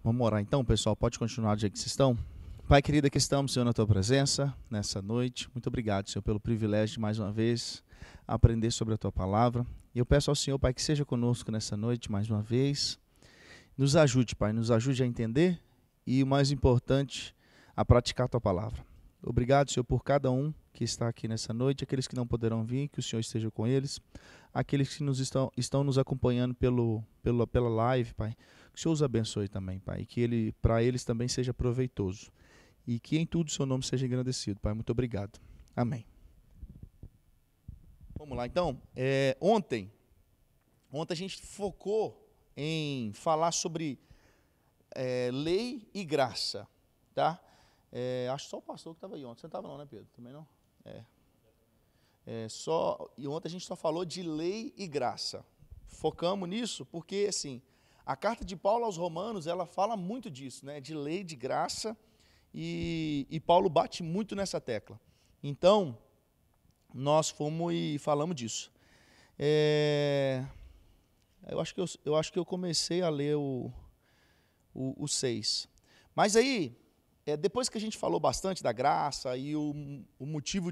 Vamos orar então, pessoal. Pode continuar do jeito que vocês estão? Pai querido, aqui estamos, Senhor, na Tua presença, nessa noite. Muito obrigado, Senhor, pelo privilégio de, mais uma vez, aprender sobre a Tua palavra. E eu peço ao Senhor, Pai, que seja conosco nessa noite, mais uma vez. Nos ajude, Pai, nos ajude a entender e, o mais importante, a praticar a Tua palavra. Obrigado, Senhor, por cada um que está aqui nessa noite, aqueles que não poderão vir, que o Senhor esteja com eles, aqueles que estão nos acompanhando pela live, Pai, que o Senhor os abençoe também, Pai, e que para eles também seja proveitoso, e que em tudo o seu nome seja engrandecido, Pai. Muito obrigado. Amém. Vamos lá, então. Ontem a gente focou em falar sobre lei e graça, tá? Acho que só o pastor que estava aí ontem. Você não estava não, né, Pedro? Também não? E ontem a gente só falou de lei e graça. Focamos nisso porque, assim, a carta de Paulo aos Romanos, ela fala muito disso, né? De lei, de graça, e Paulo bate muito nessa tecla. Então, nós fomos e falamos disso. Eu acho que eu comecei a ler o 6. Mas aí, depois que a gente falou bastante da graça e o motivo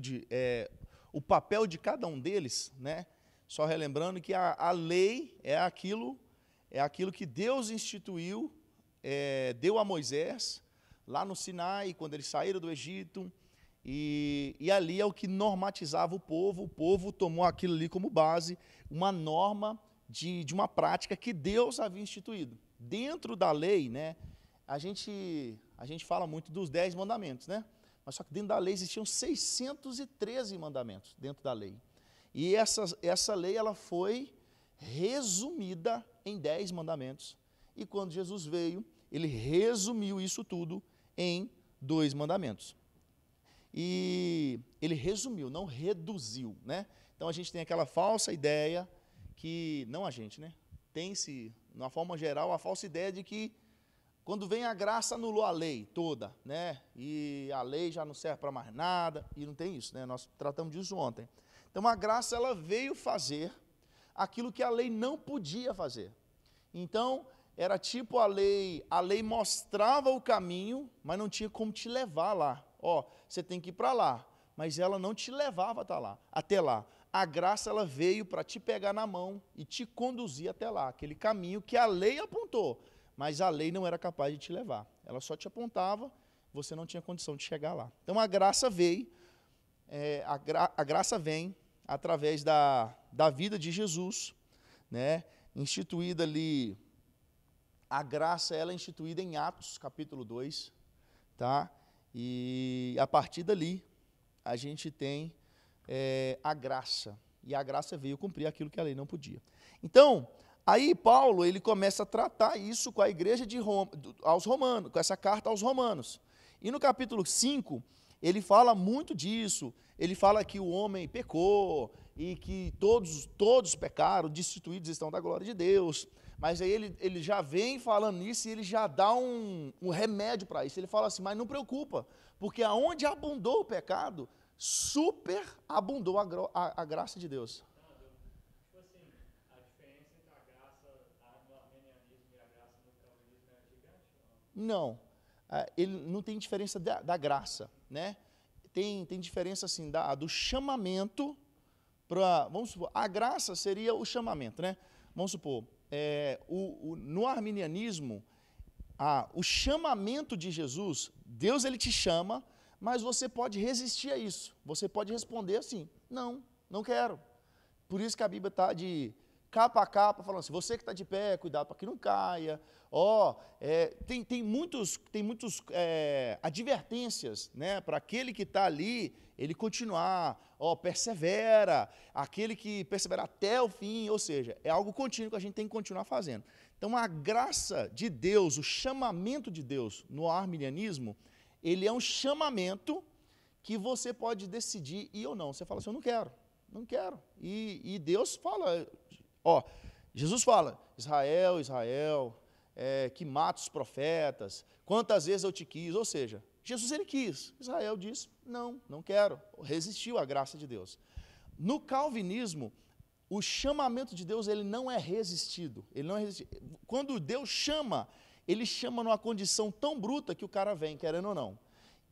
o papel de cada um deles, né? Só relembrando que a lei é aquilo que Deus instituiu, deu a Moisés, lá no Sinai, quando eles saíram do Egito, e ali é o que normatizava o povo tomou aquilo ali como base, uma norma de uma prática que Deus havia instituído. Dentro da lei, né, a gente fala muito dos 10 mandamentos, né? Mas só que dentro da lei existiam 613 mandamentos dentro da lei. E essa lei ela foi resumida em 10 mandamentos. E quando Jesus veio, ele resumiu isso tudo em 2 mandamentos. E ele resumiu, não reduziu, né? Então a gente tem aquela falsa ideia que, não a gente, né? Tem-se, de uma forma geral, a falsa ideia de que quando vem a graça, anulou a lei toda, né? E a lei já não serve para mais nada, e não tem isso, né? Nós tratamos disso ontem. Então a graça, ela veio fazer aquilo que a lei não podia fazer. Então, era tipo a lei mostrava o caminho, mas não tinha como te levar lá. Você tem que ir para lá, mas ela não te levava até lá. A graça, ela veio para te pegar na mão e te conduzir até lá, aquele caminho que a lei apontou, mas a lei não era capaz de te levar. Ela só te apontava, você não tinha condição de chegar lá. Então a graça veio, a graça vem através da vida de Jesus, né? Instituída ali, a graça ela é instituída em Atos, capítulo 2, tá? E a partir dali, a gente tem a graça, e a graça veio cumprir aquilo que a lei não podia. Então, aí Paulo, ele começa a tratar isso com a igreja aos romanos, com essa carta aos romanos. E no capítulo 5, ele fala muito disso, ele fala que o homem pecou, e que todos pecaram, destituídos estão da glória de Deus. Mas aí ele já vem falando nisso e ele já dá um remédio para isso. Ele fala assim, mas não preocupa, porque aonde abundou o pecado, superabundou a graça de Deus. Tipo assim, a diferença entre a graça no arminianismo e a graça no calvinismo é gigante? Não, ele não tem diferença da graça, né? Tem diferença assim do chamamento para, vamos supor, a graça seria o chamamento, né? Vamos supor, no arminianismo, o chamamento de Jesus, Deus ele te chama, mas você pode resistir a isso. Você pode responder assim, não quero. Por isso que a Bíblia está de capa a capa, falando assim, você que está de pé, cuidado para que não caia. Tem muitos advertências, né, para aquele que está ali, ele continuar, persevera, aquele que persevera até o fim, ou seja, é algo contínuo que a gente tem que continuar fazendo. Então, a graça de Deus, o chamamento de Deus no arminianismo, ele é um chamamento que você pode decidir ir ou não. Você fala assim, eu não quero. E Deus fala, Jesus fala, Israel, que mata os profetas, quantas vezes eu te quis, ou seja, Jesus ele quis, Israel disse, não quero, resistiu à graça de Deus. No calvinismo, o chamamento de Deus ele não é resistido, Quando Deus chama, ele chama numa condição tão bruta que o cara vem, querendo ou não.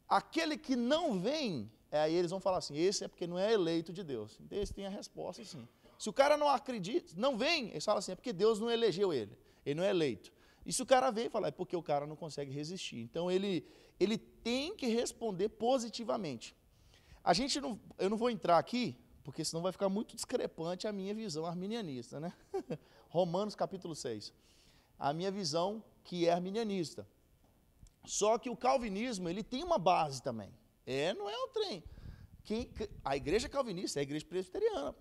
Aquele que não vem, aí eles vão falar assim, esse é porque não é eleito de Deus. Então eles têm a resposta assim. Se o cara não acredita, não vem, eles falam assim, é porque Deus não elegeu ele não é eleito. E se o cara vem e fala, é porque o cara não consegue resistir. Então ele tem que responder positivamente. Eu não vou entrar aqui, porque senão vai ficar muito discrepante a minha visão arminianista, né? Romanos capítulo 6. A minha visão que é arminianista. Só que o calvinismo, ele tem uma base também. Não é um trem. A igreja calvinista é a igreja presbiteriana.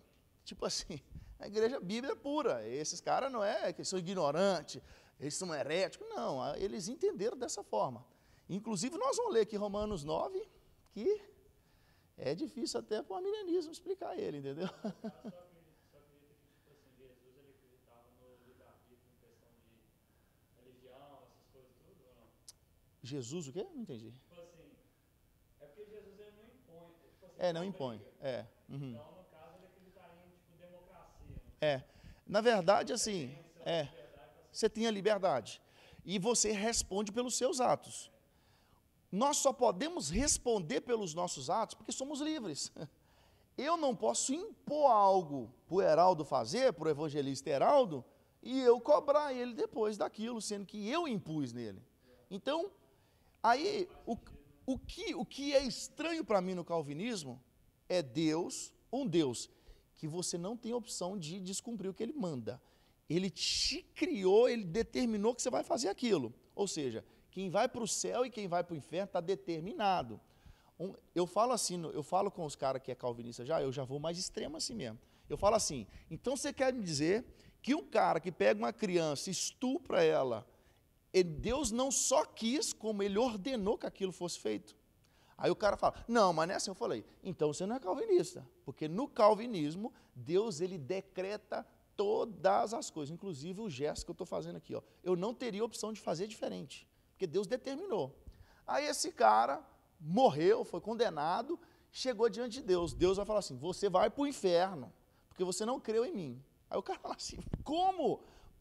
Tipo assim, a igreja bíblica pura. Esses caras não é que são ignorantes, eles são heréticos. Não, eles entenderam dessa forma. Inclusive, nós vamos ler aqui Romanos 9, que é difícil até para o arminianismo explicar ele, entendeu? Só acredita que, tipo assim, Jesus, ele acreditava no livre-arbítrio em questão de religião, essas coisas tudo, ou não? Jesus o quê? Não entendi. Tipo assim, é porque Jesus, ele não impõe, tipo assim, Não impõe. Uhum. Então, no caso, ele acreditaria em, tipo, democracia. Né? Na verdade, assim, você tem a liberdade. E você responde pelos seus atos. Nós só podemos responder pelos nossos atos porque somos livres. Eu não posso impor algo para o Heraldo fazer, para o evangelista Heraldo, e eu cobrar ele depois daquilo, sendo que eu impus nele. Então, aí, o que é estranho para mim no calvinismo é Deus, um Deus, que você não tem opção de descumprir o que ele manda. Ele te criou, ele determinou que você vai fazer aquilo. Ou seja, quem vai para o céu e quem vai para o inferno está determinado. Eu falo assim, eu falo com os caras que é calvinista eu já vou mais extremo assim mesmo. Eu falo assim, então você quer me dizer que um cara que pega uma criança, estupra ela, Deus não só quis, como ele ordenou que aquilo fosse feito? Aí o cara fala, não, mas não é assim. Eu falei, então você não é calvinista, porque no calvinismo, Deus ele decreta todas as coisas, inclusive o gesto que eu estou fazendo aqui. Eu não teria opção de fazer diferente, porque Deus determinou. Aí esse cara morreu, foi condenado, chegou diante de Deus. Deus vai falar assim, você vai para o inferno, porque você não creu em mim. Aí o cara fala assim, como?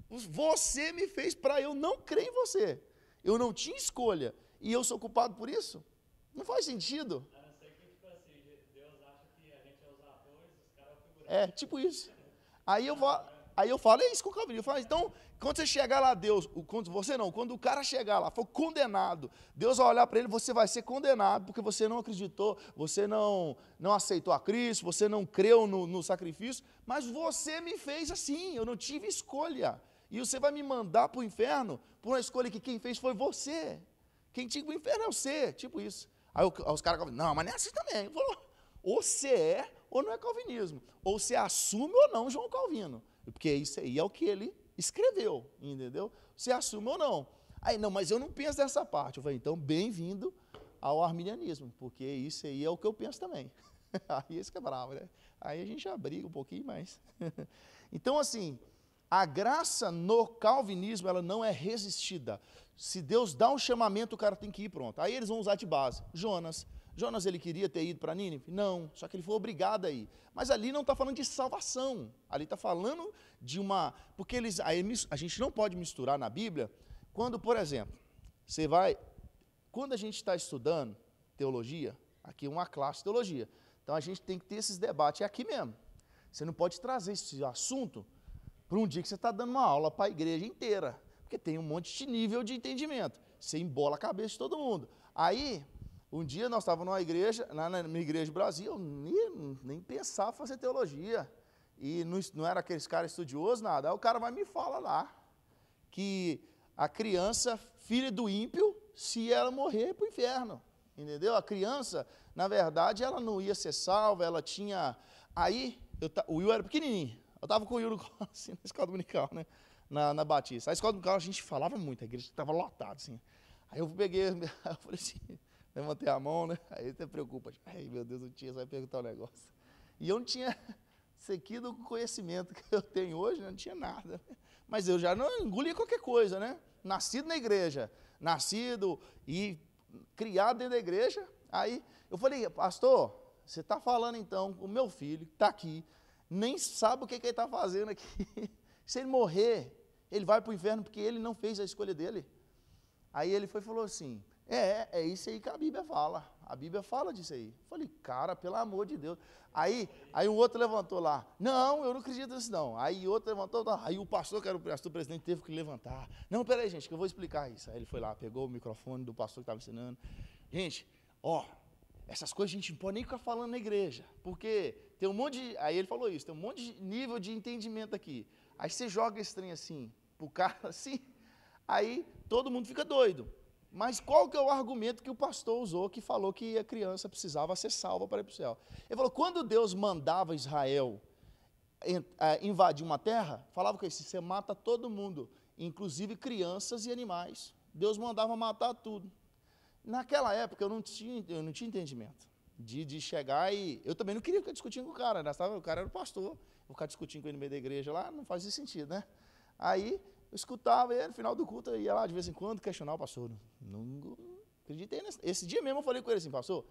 Você me fez para eu não crer em você. Eu não tinha escolha, e eu sou culpado por isso? Não faz sentido. A não ser que, tipo assim, Deus acha que a gente é os atores, os caras é o figurante. Tipo isso. Aí eu falo, é isso que o calvinismo fala. Então, quando você chegar lá, quando o cara chegar lá, for condenado, Deus vai olhar para ele, você vai ser condenado, porque você não acreditou, você não aceitou a Cristo, você não creu no sacrifício, mas você me fez assim, eu não tive escolha. E você vai me mandar para o inferno por uma escolha que quem fez foi você. Quem tinha que ir para o inferno é você, tipo isso. Aí os caras falam, não, mas não é assim também. Falou, ou você é ou não é calvinismo. Ou você assume ou não João Calvino. Porque isso aí é o que ele escreveu, entendeu? Você assume ou não. Aí, não, mas eu não penso dessa parte. Eu falei, então, bem-vindo ao arminianismo, porque isso aí é o que eu penso também. Aí esse que é bravo, né? Aí a gente já briga um pouquinho mais. Então, assim, a graça no calvinismo, ela não é resistida. Se Deus dá um chamamento, o cara tem que ir, pronto. Aí eles vão usar de base. Jonas, ele queria ter ido para Nínive? Não, só que ele foi obrigado a ir. Mas ali não está falando de salvação. Ali está falando de uma... Porque a gente não pode misturar na Bíblia, quando, por exemplo, quando a gente está estudando teologia, aqui é uma classe de teologia, então a gente tem que ter esses debates aqui mesmo. Você não pode trazer esse assunto para um dia que você está dando uma aula para a igreja inteira, porque tem um monte de nível de entendimento. Você embola a cabeça de todo mundo. Aí, um dia nós estávamos numa igreja, na minha igreja do Brasil, eu nem pensava em fazer teologia. E não era aqueles caras estudiosos, nada. Aí o cara vai me falar lá que a criança, filha do ímpio, se ela morrer, é para o inferno. Entendeu? A criança, na verdade, ela não ia ser salva, ela tinha... Aí, o Will era pequenininho. Eu estava com o Will assim, na escola dominical, né? Na Batista. A escola dominical a gente falava muito, a igreja estava lotada, assim. Aí eu peguei, eu falei assim, levantei a mão, né? Aí você preocupa, tipo, ai meu Deus, o tio vai perguntar um negócio. E eu não tinha isso aqui do conhecimento que eu tenho hoje, né? Não tinha nada. Mas eu já não engolia qualquer coisa, né? Nascido na igreja, nascido e criado dentro da igreja. Aí eu falei, pastor, você está falando então, o meu filho está aqui, nem sabe o que ele está fazendo aqui. Se ele morrer, ele vai para o inferno porque ele não fez a escolha dele. Aí ele foi e falou assim, é isso aí que a Bíblia fala. A Bíblia fala disso aí. Eu falei, cara, pelo amor de Deus. Aí o outro levantou lá, não, eu não acredito nisso não. Aí o outro levantou, não. Aí o pastor, que era o pastor presidente, teve que levantar. Não, peraí, gente, que eu vou explicar isso. Aí ele foi lá, pegou o microfone do pastor que estava ensinando. Gente, essas coisas a gente não pode nem ficar falando na igreja, porque tem um monte de... Aí ele falou isso, tem um monte de nível de entendimento aqui. Aí você joga esse trem assim, pro cara assim, aí todo mundo fica doido. Mas qual que é o argumento que o pastor usou, que falou que a criança precisava ser salva para ir para o céu? Ele falou, quando Deus mandava Israel invadir uma terra, falava que você mata todo mundo, inclusive crianças e animais. Deus mandava matar tudo. Naquela época eu não tinha entendimento de chegar e... Eu também não queria ficar discutindo com o cara, né? O cara era o pastor, vou ficar discutindo com ele no meio da igreja lá, não fazia sentido, né? Aí eu escutava ele, no final do culto, eu ia lá de vez em quando questionar o pastor. Não acreditei nesse. Esse dia mesmo eu falei com ele assim, pastor,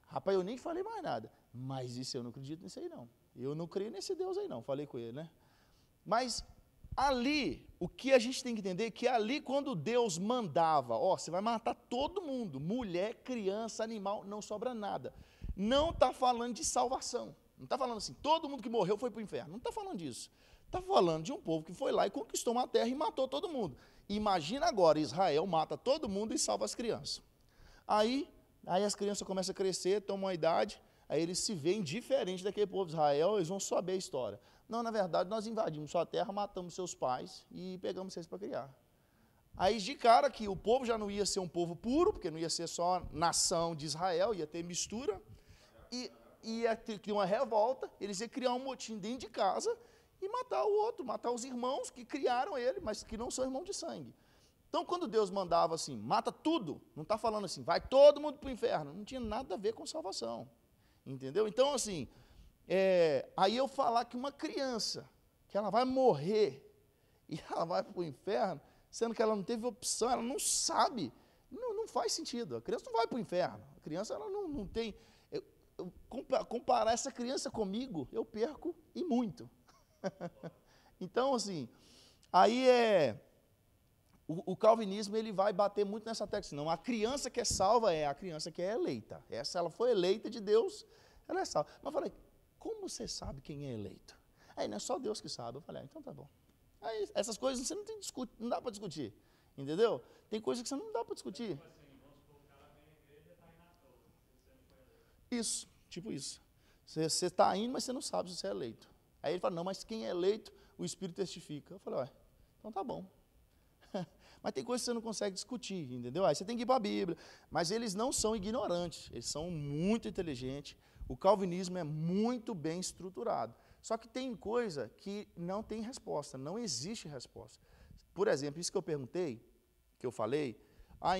rapaz, eu nem falei mais nada, mas isso eu não acredito nisso aí não. Eu não creio nesse Deus aí não, falei com ele, né? Mas ali, o que a gente tem que entender é que ali quando Deus mandava, você vai matar todo mundo, mulher, criança, animal, não sobra nada. Não está falando de salvação. Não está falando assim, todo mundo que morreu foi para o inferno. Não está falando disso. Está falando de um povo que foi lá e conquistou uma terra e matou todo mundo. Imagina agora, Israel mata todo mundo e salva as crianças. Aí as crianças começam a crescer, tomam uma idade, aí eles se veem diferente daquele povo de Israel, eles vão saber a história. Não, na verdade, nós invadimos sua terra, matamos seus pais e pegamos vocês para criar. Aí, de cara, que o povo já não ia ser um povo puro, porque não ia ser só nação de Israel, ia ter mistura, e ia ter uma revolta, eles iam criar um motim dentro de casa e matar o outro, matar os irmãos que criaram ele, mas que não são irmãos de sangue. Então, quando Deus mandava assim, mata tudo, não está falando assim, vai todo mundo para o inferno, não tinha nada a ver com salvação, entendeu? Então, assim, aí eu falar que uma criança, que ela vai morrer e ela vai para o inferno, sendo que ela não teve opção, ela não sabe, não faz sentido. A criança não vai para o inferno, a criança ela não tem... comparar essa criança comigo, eu perco e muito. Então, assim, aí o calvinismo ele vai bater muito nessa tecla, não, a criança que é salva é a criança que é eleita. Essa ela foi eleita de Deus, ela é salva. Mas eu falei, como você sabe quem é eleito? Aí não é só Deus que sabe. Eu falei, então tá bom. Aí, essas coisas você não dá para discutir, entendeu? Tem coisas que você não dá para discutir. Isso, tipo isso. Você está indo, mas você não sabe se você é eleito. Aí ele fala, não, mas quem é eleito, o Espírito testifica. Eu falei, então tá bom. Mas tem coisas que você não consegue discutir, entendeu? Aí você tem que ir para a Bíblia. Mas eles não são ignorantes, eles são muito inteligentes. O calvinismo é muito bem estruturado. Só que tem coisa que não tem resposta, não existe resposta. Por exemplo, isso que eu perguntei, que eu falei,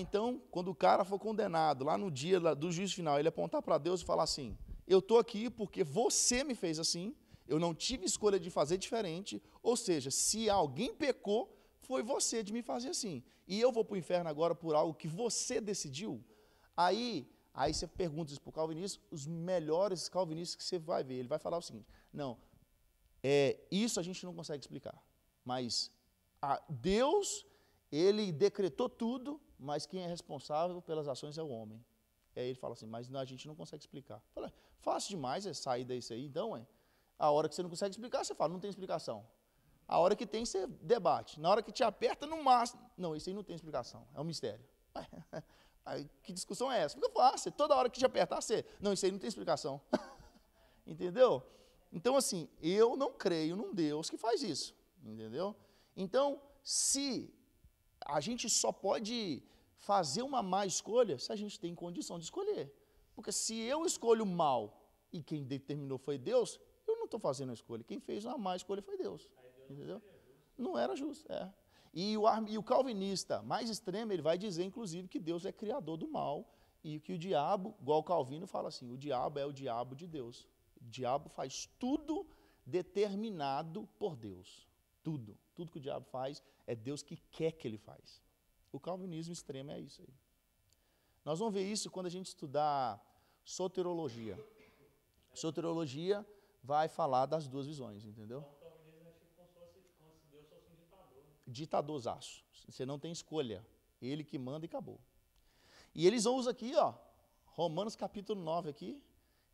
então, quando o cara for condenado, lá no dia do juízo final, ele apontar para Deus e falar assim, eu estou aqui porque você me fez assim, eu não tive escolha de fazer diferente, ou seja, se alguém pecou, foi você de me fazer assim. E eu vou para o inferno agora por algo que você decidiu? Aí você pergunta isso para o calvinista, os melhores calvinistas que você vai ver, ele vai falar o seguinte, não, isso a gente não consegue explicar, mas Deus, ele decretou tudo, mas quem é responsável pelas ações é o homem. Aí ele fala assim, mas a gente não consegue explicar. Fala, fácil demais sair disso aí, então, a hora que você não consegue explicar, você fala, não tem explicação. A hora que tem, você debate. Na hora que te aperta, no máximo, não, isso aí não tem explicação, é um mistério. Aí, que discussão é essa? Fica fácil, toda hora que te apertar, você, não, isso aí não tem explicação. Entendeu? Então, assim, eu não creio num Deus que faz isso, entendeu? Então, se a gente só pode fazer uma má escolha se a gente tem condição de escolher. Porque se eu escolho mal e quem determinou foi Deus, eu não estou fazendo a escolha. Quem fez uma má escolha foi Deus. Entendeu? Não era justo. E o calvinista mais extremo, ele vai dizer, inclusive, que Deus é criador do mal e que o diabo, igual o Calvino fala assim, o diabo é o diabo de Deus. O diabo faz tudo determinado por Deus. Tudo. Tudo que o diabo faz é Deus que quer que ele faz. O calvinismo extremo é isso aí. Nós vamos ver isso quando a gente estudar soteriologia. Soteriologia vai falar das duas visões, entendeu? O calvinismo é tipo como se Deus fosse um ditador. Ditadorzaço. Você não tem escolha. Ele que manda e acabou. E eles usam aqui, ó, Romanos capítulo 9 aqui,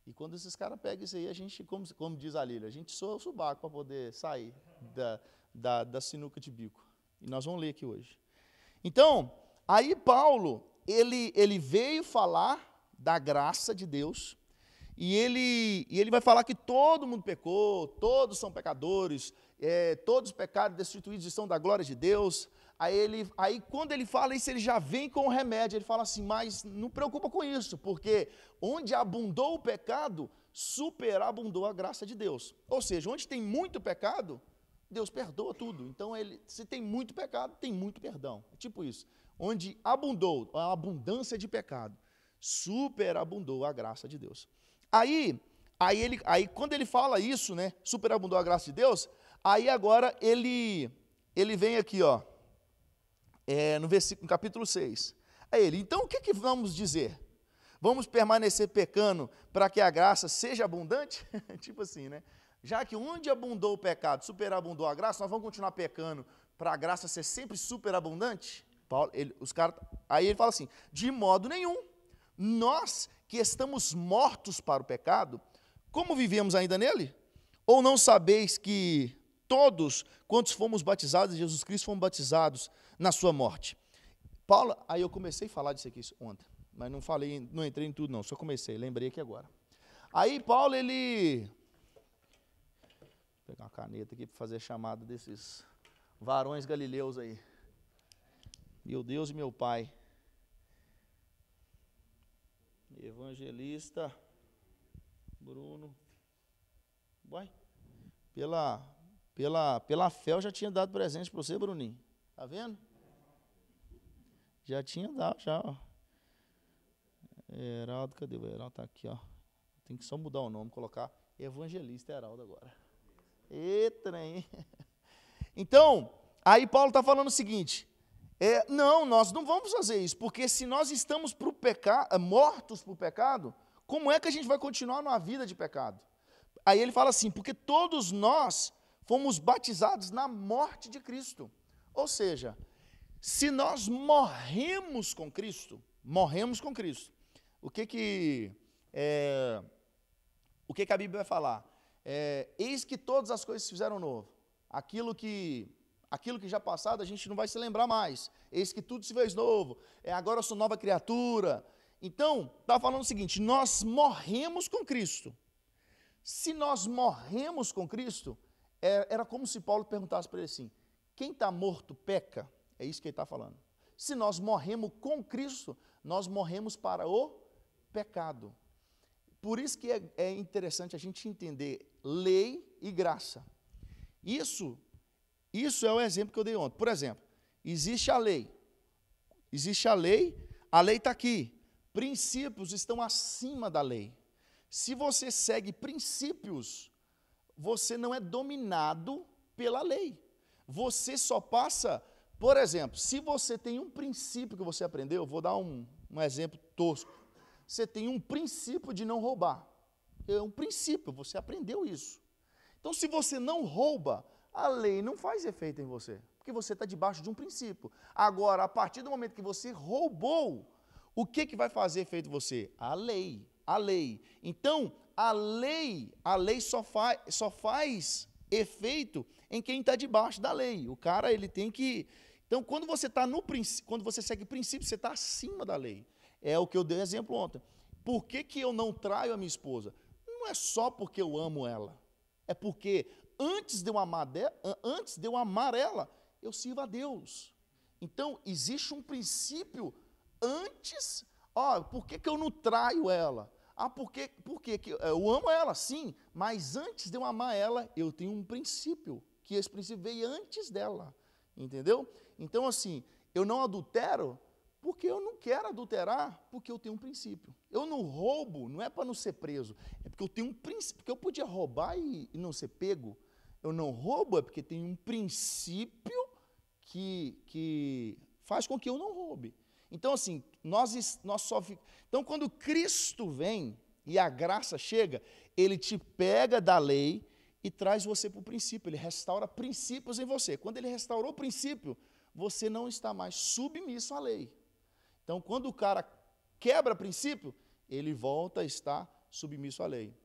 e quando esses caras pegam isso aí, a gente, como diz a Lília, a gente soa o subaco para poder sair da sinuca de bico. E nós vamos ler aqui hoje. Então, aí Paulo, ele veio falar da graça de Deus, e ele vai falar que todo mundo pecou, todos são pecadores, todos os pecados destituídos estão da glória de Deus. Aí quando ele fala isso, ele já vem com o remédio, ele fala assim, mas não preocupa com isso, porque onde abundou o pecado, superabundou a graça de Deus. Ou seja, onde tem muito pecado, Deus perdoa tudo. Então, se tem muito pecado, tem muito perdão. É tipo isso. Onde abundou, a abundância de pecado, superabundou a graça de Deus. Aí quando ele fala isso, né, superabundou a graça de Deus, aí agora ele vem aqui, ó, no capítulo 6. Aí então o que vamos dizer? Vamos permanecer pecando para que a graça seja abundante? Tipo assim, né? Já que onde abundou o pecado, superabundou a graça, nós vamos continuar pecando para a graça ser sempre superabundante? Aí ele fala assim, de modo nenhum. Nós que estamos mortos para o pecado, como vivemos ainda nele? Ou não sabeis que todos quantos fomos batizados em Jesus Cristo fomos batizados na sua morte? Paulo, aí eu comecei a falar disso aqui ontem, mas não entrei em tudo não, só comecei, lembrei aqui agora. Aí Paulo, vou pegar uma caneta aqui para fazer a chamada desses varões galileus aí. Meu Deus e meu Pai. Evangelista Bruno. Vai. Pela fé eu já tinha dado presente para você, Bruninho. Tá vendo? Já tinha dado, já. Ó. Heraldo, cadê o Heraldo? Tá aqui, ó. Tem que só mudar o nome, colocar Evangelista Heraldo agora. Eita, hein? Então, aí Paulo está falando o seguinte, não, nós não vamos fazer isso, porque se nós estamos mortos para o pecado, como é que a gente vai continuar numa vida de pecado? Aí ele fala assim, porque todos nós fomos batizados na morte de Cristo. Ou seja, se nós morremos com Cristo, o que a Bíblia vai falar? Eis que todas as coisas se fizeram novo. Aquilo que já passado a gente não vai se lembrar mais. Eis que tudo se fez novo. Agora eu sou nova criatura. Então, está falando o seguinte, nós morremos com Cristo. Se nós morremos com Cristo, era como se Paulo perguntasse para ele assim, quem está morto peca? É isso que ele está falando. Se nós morremos com Cristo, nós morremos para o pecado. Por isso que é interessante a gente entender lei e graça. Isso é o exemplo que eu dei ontem. Por exemplo, existe a lei está aqui. Princípios estão acima da lei. Se você segue princípios, você não é dominado pela lei. Você só passa, por exemplo, se você tem um princípio que você aprendeu, vou dar um exemplo tosco. Você tem um princípio de não roubar. É um princípio, você aprendeu isso. Então, se você não rouba, a lei não faz efeito em você, porque você está debaixo de um princípio. Agora, a partir do momento que você roubou, o que vai fazer efeito em você? A lei. Então, a lei só faz efeito em quem está debaixo da lei. O cara, ele tem que... Então, quando você segue princípio, você está acima da lei. É o que eu dei exemplo ontem. Por que eu não traio a minha esposa? Não é só porque eu amo ela. É porque antes de eu amar ela, eu sirvo a Deus. Então, existe um princípio antes... por que eu não traio ela? Porque eu amo ela, sim, mas antes de eu amar ela, eu tenho um princípio, que esse princípio veio antes dela, entendeu? Então, assim, eu não adultero, porque eu não quero adulterar, porque eu tenho um princípio. Eu não roubo, não é para não ser preso, é porque eu tenho um princípio, porque eu podia roubar e não ser pego. Eu não roubo, é porque tem um princípio que faz com que eu não roube. Então, assim, então, quando Cristo vem e a graça chega, Ele te pega da lei e traz você para o princípio. Ele restaura princípios em você. Quando Ele restaurou o princípio, você não está mais submisso à lei. Então, quando o cara quebra princípio, ele volta a estar submisso à lei.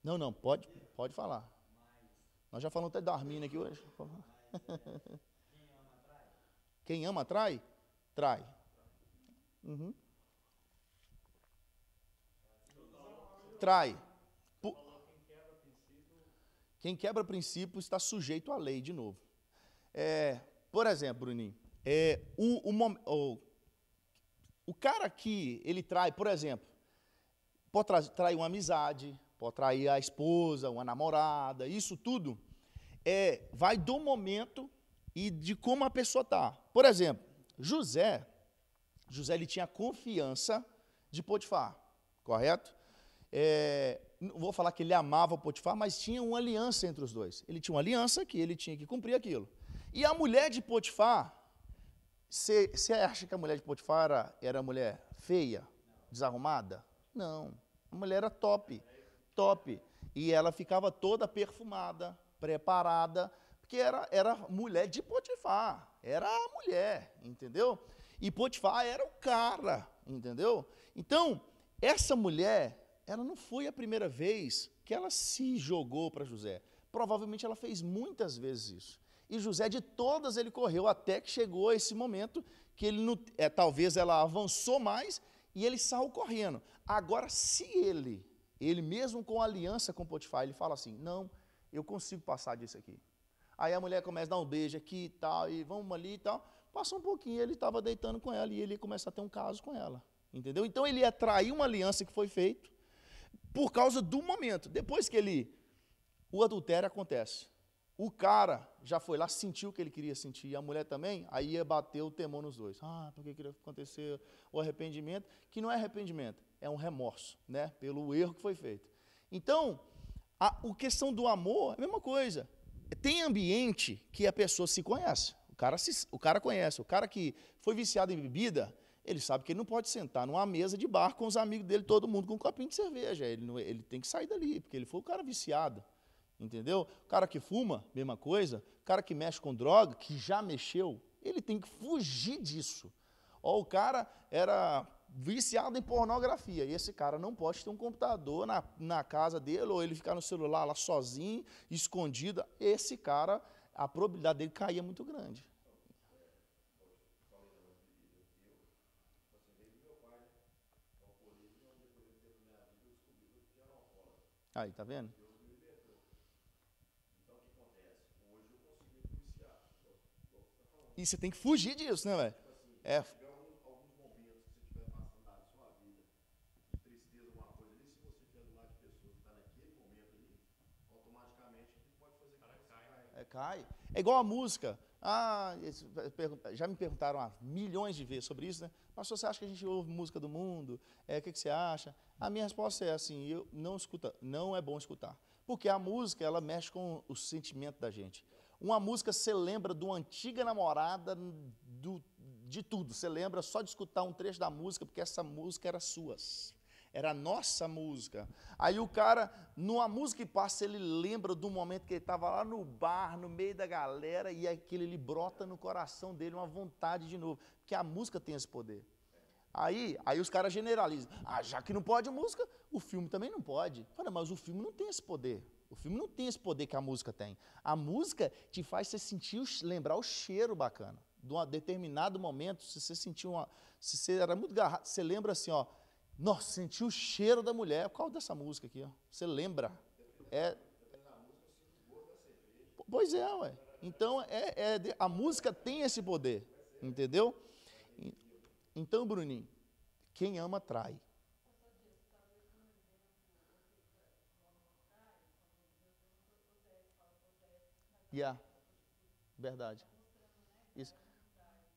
Não, não, pode falar. Nós já falamos até da Armina aqui hoje. Quem ama trai? Trai. Uhum. Trai. Quem quebra princípio está sujeito à lei, de novo. Por exemplo, Bruninho, o cara que ele trai, por exemplo, pode trair uma amizade, pode trair a esposa, uma namorada, isso tudo vai do momento e de como a pessoa está. Por exemplo, José ele tinha confiança de Potifar, correto? Não vou falar que ele amava Potifar, mas tinha uma aliança entre os dois. Ele tinha uma aliança que ele tinha que cumprir aquilo. E a mulher de Potifar, você acha que a mulher de Potifar era mulher feia, desarrumada? Não, a mulher era top. E ela ficava toda perfumada, preparada, porque era mulher de Potifar, era a mulher, entendeu? E Potifar era o cara, entendeu? Então, essa mulher, ela não foi a primeira vez que ela se jogou para José. Provavelmente ela fez muitas vezes isso. E José, de todas, ele correu até que chegou esse momento que ele talvez ela avançou mais e ele saiu correndo. Agora, se ele mesmo com aliança com Potifar, ele fala assim, não, eu consigo passar disso aqui. Aí a mulher começa a dar um beijo aqui e tal, e vamos ali e tal. Passou um pouquinho, ele estava deitando com ela e ele ia começar a ter um caso com ela. Entendeu? Então ele ia trair uma aliança que foi feita por causa do momento. Depois que o adultério acontece. O cara já foi lá, sentiu o que ele queria sentir, e a mulher também, aí ia bater o temor nos dois. Porque queria acontecer o arrependimento, que não é arrependimento, é um remorso, né? Pelo erro que foi feito. Então, a questão do amor é a mesma coisa. Tem ambiente que a pessoa se conhece. O cara conhece. O cara que foi viciado em bebida, ele sabe que ele não pode sentar numa mesa de bar com os amigos dele, todo mundo com um copinho de cerveja. Ele tem que sair dali, porque ele foi o cara viciado. Entendeu? O cara que fuma, mesma coisa. O cara que mexe com droga, que já mexeu, ele tem que fugir disso. O cara era viciado em pornografia, e esse cara não pode ter um computador na casa dele, ou ele ficar no celular lá sozinho, escondido. Esse cara, a probabilidade dele cair é muito grande. Aí, tá vendo? E você tem que fugir disso, né, velho? Alguns momentos que você estiver passando da sua vida, de tristeza, alguma coisa ali, se você estiver do lado de pessoas que estão naquele momento ali, automaticamente pode fazer que você Cai. É igual a música. Já me perguntaram milhões de vezes sobre isso, né? Mas você acha que a gente ouve música do mundo? O que você acha? A minha resposta é assim, não é bom escutar. Porque a música, ela mexe com o sentimento da gente. Uma música, você lembra de uma antiga namorada, de tudo. Você lembra só de escutar um trecho da música, porque essa música era sua. Era a nossa música. Aí o cara, numa música que passa, ele lembra do momento que ele estava lá no bar, no meio da galera, e aquilo ele brota no coração dele uma vontade de novo. Porque a música tem esse poder. Aí os caras generalizam. Já que não pode música, o filme também não pode. Fala, mas o filme não tem esse poder. O filme não tem esse poder que a música tem. A música te faz você sentir, lembrar o cheiro bacana. De um determinado momento, se você sentiu se você era muito garrado, você lembra assim, nossa, sentiu o cheiro da mulher. Qual dessa música aqui, Você lembra? Pois é, ué. Então, a música tem esse poder, entendeu? Então, Bruninho, quem ama, trai. Verdade. Isso.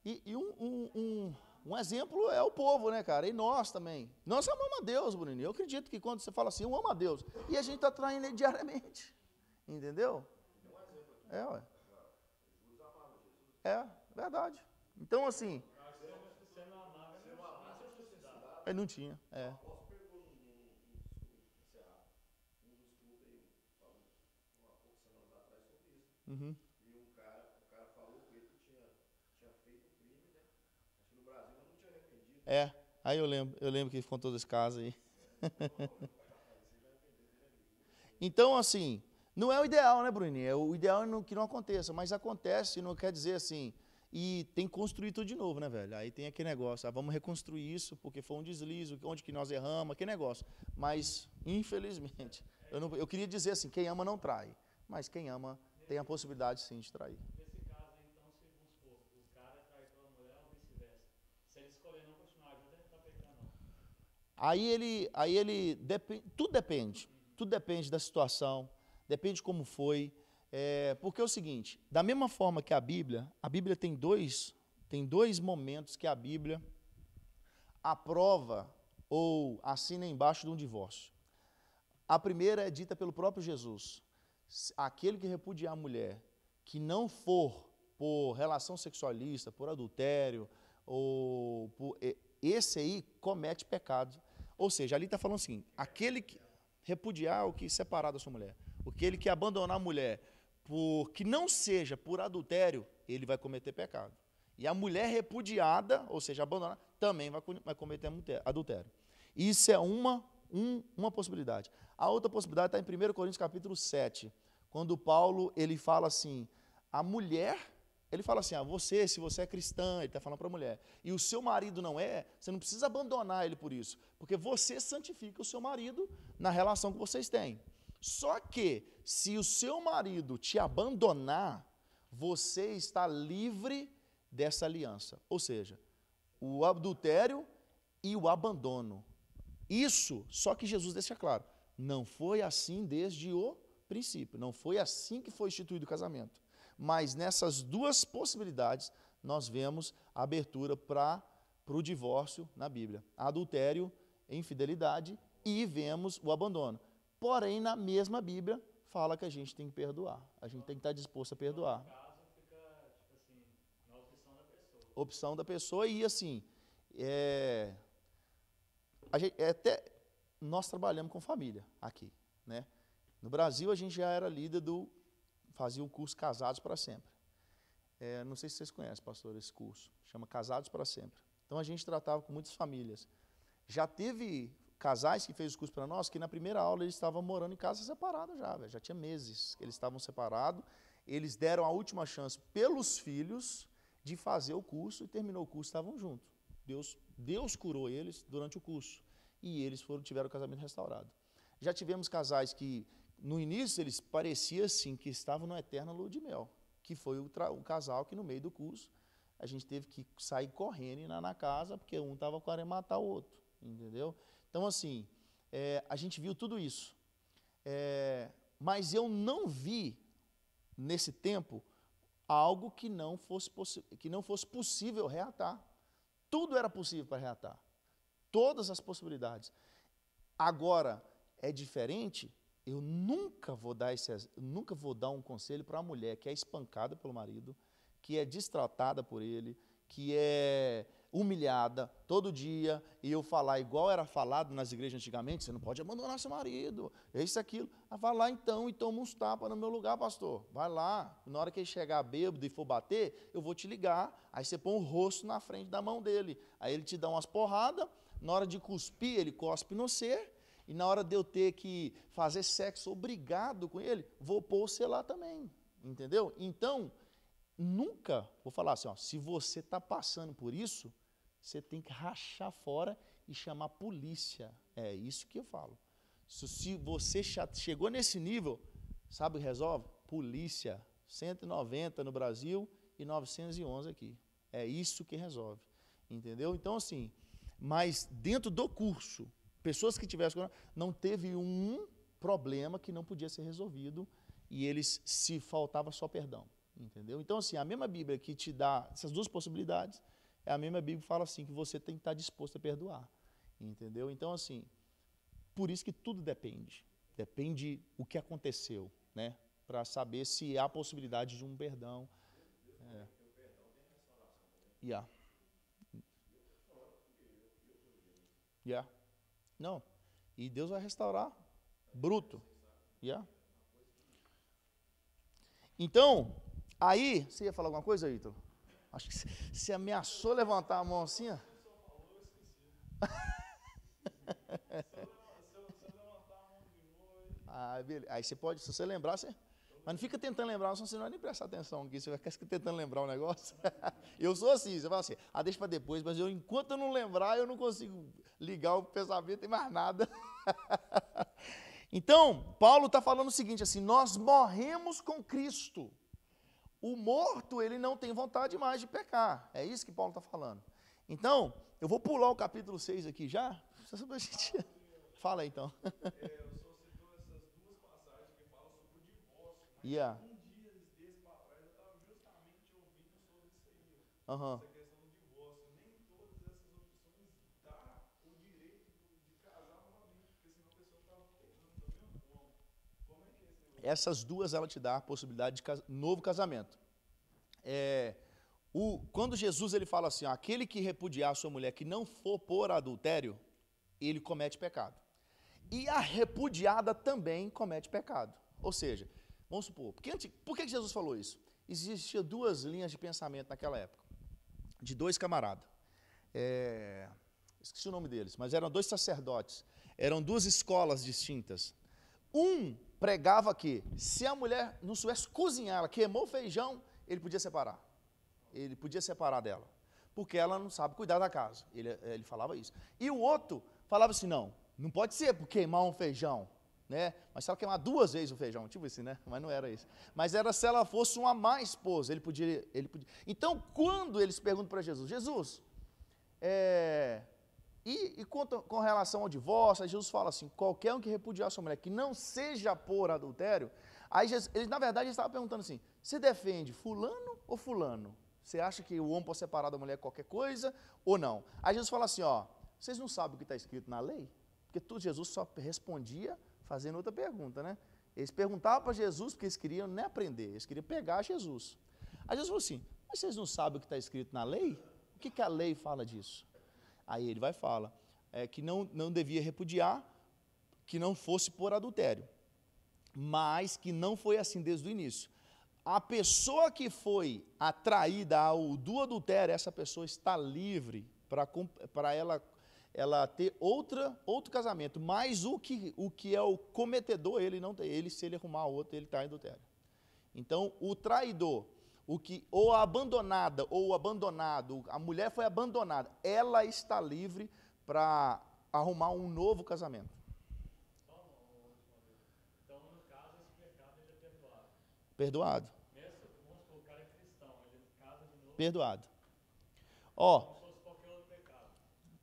E um exemplo é o povo, né, cara? E nós também. Nós amamos a Deus, Bruninho. Eu acredito que quando você fala assim, eu amo a Deus, e a gente está traindo ele diariamente. Entendeu? Ué. Verdade. Então, assim... Você não amava, Ele não tinha, Posso pegou encerrar um dos cultos aí, há poucas semanas atrás sobre isso. Uhum. E É, aí eu lembro que contou desse caso aí. Então, assim, não é o ideal, né, Bruninho? O ideal é que não aconteça, mas acontece, não quer dizer assim, e tem que construir tudo de novo, né, velho? Aí tem aquele negócio, vamos reconstruir isso, porque foi um deslize, onde que nós erramos, aquele negócio. Mas, infelizmente, eu queria dizer assim, quem ama não trai, mas quem ama tem a possibilidade, sim, de trair. Nesse caso, então, se vamos supor, o cara é traído pela mulher ou vice-versa. Se ele escolher não continuar junto, ele não está pecando, não. Tudo depende da situação, depende de como foi, porque é o seguinte, da mesma forma que a Bíblia tem dois momentos que a Bíblia aprova ou assina embaixo de um divórcio. A primeira é dita pelo próprio Jesus, aquele que repudiar a mulher, que não for por relação sexualista, por adultério, ou esse aí comete pecado. Ou seja, ali está falando assim, aquele que repudiar o que separar da sua mulher, aquele que abandonar a mulher, que não seja por adultério, ele vai cometer pecado. E a mulher repudiada, ou seja, abandonada, também vai cometer adultério. Isso é uma possibilidade. A outra possibilidade está em 1 Coríntios capítulo 7, quando Paulo ele fala assim, a mulher, ele fala assim, se você é cristã, ele está falando para a mulher, e o seu marido não é, você não precisa abandonar ele por isso, porque você santifica o seu marido na relação que vocês têm. Só que, se o seu marido te abandonar, você está livre dessa aliança. Ou seja, o adultério e o abandono. Isso, só que Jesus deixa claro, não foi assim desde o princípio, não foi assim que foi instituído o casamento. Mas nessas duas possibilidades, nós vemos a abertura para o divórcio na Bíblia. Adultério, infidelidade e vemos o abandono. Porém, na mesma Bíblia, fala que a gente tem que perdoar. A gente tem que estar disposto a perdoar. No caso, fica, tipo assim, na opção da pessoa. Opção da pessoa e, assim, nós trabalhamos com família aqui, né? No Brasil, a gente já era líder fazia o curso Casados para Sempre. Não sei se vocês conhecem, pastor, esse curso. Chama Casados para Sempre. Então, a gente tratava com muitas famílias. Já teve casais que fez o curso para nós, que na primeira aula eles estavam morando em casa separada já tinha meses que eles estavam separados. Eles deram a última chance pelos filhos de fazer o curso e terminou o curso, estavam juntos. Deus curou eles durante o curso e eles tiveram o casamento restaurado. Já tivemos casais que, no início, eles pareciam assim, que estavam no eterno lua de mel, que foi o casal que, no meio do curso, a gente teve que sair correndo e ir na casa, porque um estava querendo matar o outro, entendeu? Então, assim, a gente viu tudo isso. Mas eu não vi, nesse tempo, algo que não fosse possível reatar. Tudo era possível para reatar. Todas as possibilidades. Agora, é diferente, eu nunca vou dar um conselho para a mulher que é espancada pelo marido, que é destratada por ele, que é humilhada todo dia, e eu falar igual era falado nas igrejas antigamente, você não pode abandonar seu marido, isso, aquilo. Vai lá então e toma uns tapas no meu lugar, pastor. Vai lá, na hora que ele chegar bêbado e for bater, eu vou te ligar, aí você põe o rosto na frente da mão dele, aí ele te dá umas porradas, na hora de cuspir, ele cospe no você, e na hora de eu ter que fazer sexo obrigado com ele, vou pôr você lá também, entendeu? Então, nunca, vou falar assim, se você está passando por isso, você tem que rachar fora e chamar a polícia. É isso que eu falo. Se você chegou nesse nível, sabe o que resolve? Polícia, 190 no Brasil e 911 aqui. É isso que resolve, entendeu? Então, assim, mas dentro do curso, pessoas que tivessem, não teve um problema que não podia ser resolvido e eles, se faltava só perdão. Entendeu? Então, assim, a mesma Bíblia que te dá essas duas possibilidades, a mesma Bíblia que fala assim, que você tem que estar disposto a perdoar. Entendeu? Então, assim, por isso que tudo depende. Depende o que aconteceu, né? Para saber se há possibilidade de um perdão. Não. E Deus vai restaurar bruto. Então, aí, você ia falar alguma coisa, Ítalo? Acho que você ameaçou levantar a mão assim, ó. Ah, beleza. Aí você pode, se você lembrar, você... Mas não fica tentando lembrar, senão você não vai nem prestar atenção aqui. Você vai ficar tentando lembrar um negócio. Eu sou assim, você fala assim, deixa para depois, mas enquanto eu não lembrar, eu não consigo ligar o pensamento e mais nada. Então, Paulo está falando o seguinte, assim, nós morremos com Cristo. O morto, ele não tem vontade mais de pecar. É isso que Paulo está falando. Então, eu vou pular o capítulo 6 aqui já. Só pra gente... Fala aí, então. O senhor citou essas duas passagens que falam sobre o divórcio. Yeah. Um dia desse para trás, eu estava justamente ouvindo sobre isso aí. Aham. Essa questão do divórcio. Nem todas essas opções dá o direito de casar novamente, porque senão a pessoa estava pecando da mesma forma. Como é que é esse negócio? Essas duas, ela te dá a possibilidade de novo casamento. Quando Jesus ele fala assim, aquele que repudiar a sua mulher que não for por adultério, ele comete pecado. E a repudiada também comete pecado. Ou seja, vamos supor, por que Jesus falou isso? Existiam duas linhas de pensamento naquela época, de dois camaradas. Esqueci o nome deles, mas eram dois sacerdotes, eram duas escolas distintas. Um pregava que se a mulher não soubesse cozinhar, ela queimou o feijão, ele podia separar. Ele podia separar dela, porque ela não sabe cuidar da casa. Ele falava isso. E o outro falava assim, não pode ser por queimar um feijão, né? Mas se ela queimar duas vezes o feijão, tipo assim, né? Mas não era isso. Mas era se ela fosse uma má esposa, ele podia. Então, quando eles perguntam para Jesus, e com relação ao divórcio, aí Jesus fala assim, qualquer um que repudiar a sua mulher, que não seja por adultério, aí Jesus, na verdade, ele estava perguntando assim, você defende fulano ou fulano? Você acha que o homem pode separar da mulher qualquer coisa ou não? Aí Jesus fala assim, vocês não sabem o que está escrito na lei? Porque Jesus só respondia fazendo outra pergunta, né? Eles perguntavam para Jesus porque eles queriam nem aprender, eles queriam pegar Jesus. Aí Jesus falou assim, mas vocês não sabem o que está escrito na lei? O que a lei fala disso? Aí ele vai falar que não devia repudiar, que não fosse por adultério, mas que não foi assim desde o início. A pessoa que foi atraída do adultério, essa pessoa está livre para ela ter outro casamento, mas o que é o cometedor, ele não tem, se ele arrumar outro, ele está em adultério. Então, o traidor, ou a abandonada, ou o abandonado, a mulher foi abandonada, ela está livre para arrumar um novo casamento. Só uma última vez. Então, no caso, esse pecado ele é perdoado. Perdoado. Mesmo, vamos supor, o cara é cristão, ele casa de novo. Perdoado. Como se fosse qualquer outro pecado.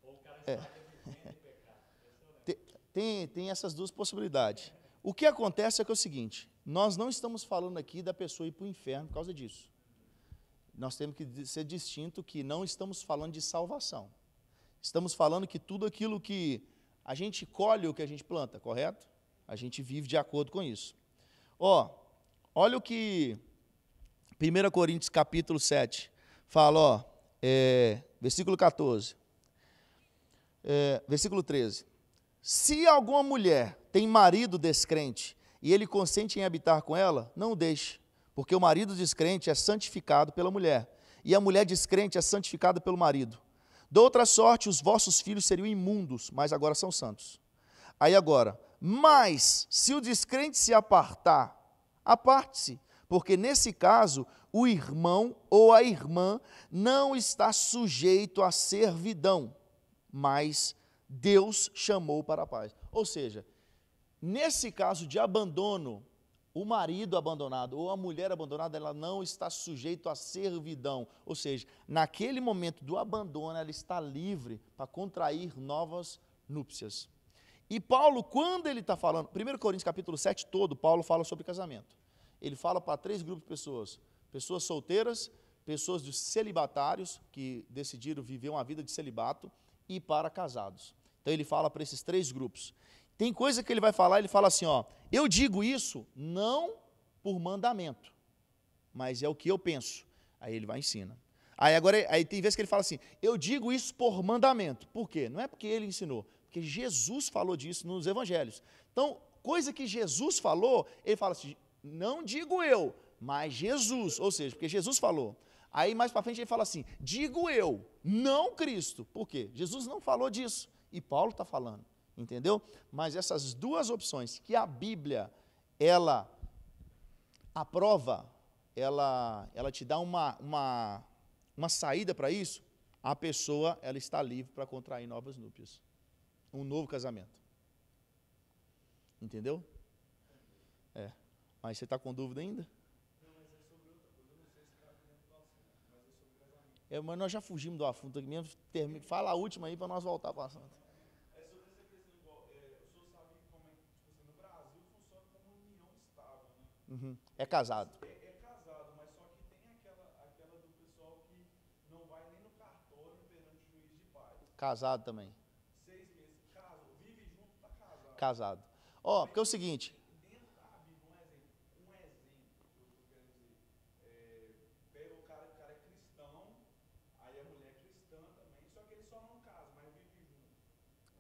Ou o cara está revivendo o pecado. Tem essas duas possibilidades. O que acontece é que é o seguinte, nós não estamos falando aqui da pessoa ir para o inferno por causa disso. Nós temos que ser distinto que não estamos falando de salvação. Estamos falando que tudo aquilo que a gente colhe o que a gente planta, correto? A gente vive de acordo com isso. Olha o que 1 Coríntios capítulo 7 fala, versículo 14, versículo 13. Se alguma mulher tem marido descrente e ele consente em habitar com ela, não o deixe, porque o marido descrente é santificado pela mulher, e a mulher descrente é santificada pelo marido. De outra sorte, os vossos filhos seriam imundos, mas agora são santos. Aí agora, mas se o descrente se apartar, aparte-se, porque nesse caso, o irmão ou a irmã não está sujeito à servidão, mas Deus chamou para a paz. Ou seja, nesse caso de abandono, o marido abandonado ou a mulher abandonada, ela não está sujeita à servidão. Ou seja, naquele momento do abandono, ela está livre para contrair novas núpcias. E Paulo, quando ele está falando, 1 Coríntios capítulo 7 todo, Paulo fala sobre casamento. Ele fala para 3 grupos de pessoas. Pessoas solteiras, pessoas de celibatários, que decidiram viver uma vida de celibato, e para casados. Então ele fala para esses 3 grupos. Tem coisa que ele vai falar, ele fala assim, eu digo isso não por mandamento, mas é o que eu penso. Aí ele vai e ensina. Aí tem vezes que ele fala assim, eu digo isso por mandamento. Por quê? Não é porque ele ensinou, porque Jesus falou disso nos evangelhos. Então, coisa que Jesus falou, ele fala assim, não digo eu, mas Jesus, ou seja, porque Jesus falou. Aí mais para frente ele fala assim, digo eu, não Cristo. Por quê? Jesus não falou disso, e Paulo está falando, entendeu? Mas essas duas opções que a Bíblia, ela aprova, ela te dá uma saída para isso, a pessoa ela está livre para contrair novas núpcias, um novo casamento. Entendeu? É. Mas você está com dúvida ainda? Não, mas é sobre outra coisa. Eu não sei se cabe dentro do assunto, mas é sobre casamento. Mas nós já fugimos do assunto aqui mesmo. Fala a última aí para nós voltar para o assunto. É sobre essa questão igual. O senhor sabe como é que, tipo assim, no Brasil funciona como união estável, né? Uhum. É casado. É casado, mas só que tem aquela do pessoal que não vai nem no cartório perante o juiz de paz. Casado também. 6 meses, casa, vive junto, tá casado. Casado. Ó, porque é o seguinte. Dentro da Bíblia, um exemplo que eu quero dizer, pega o cara é cristão, aí a mulher é cristã também, só que ele só não casa, mas vive junto.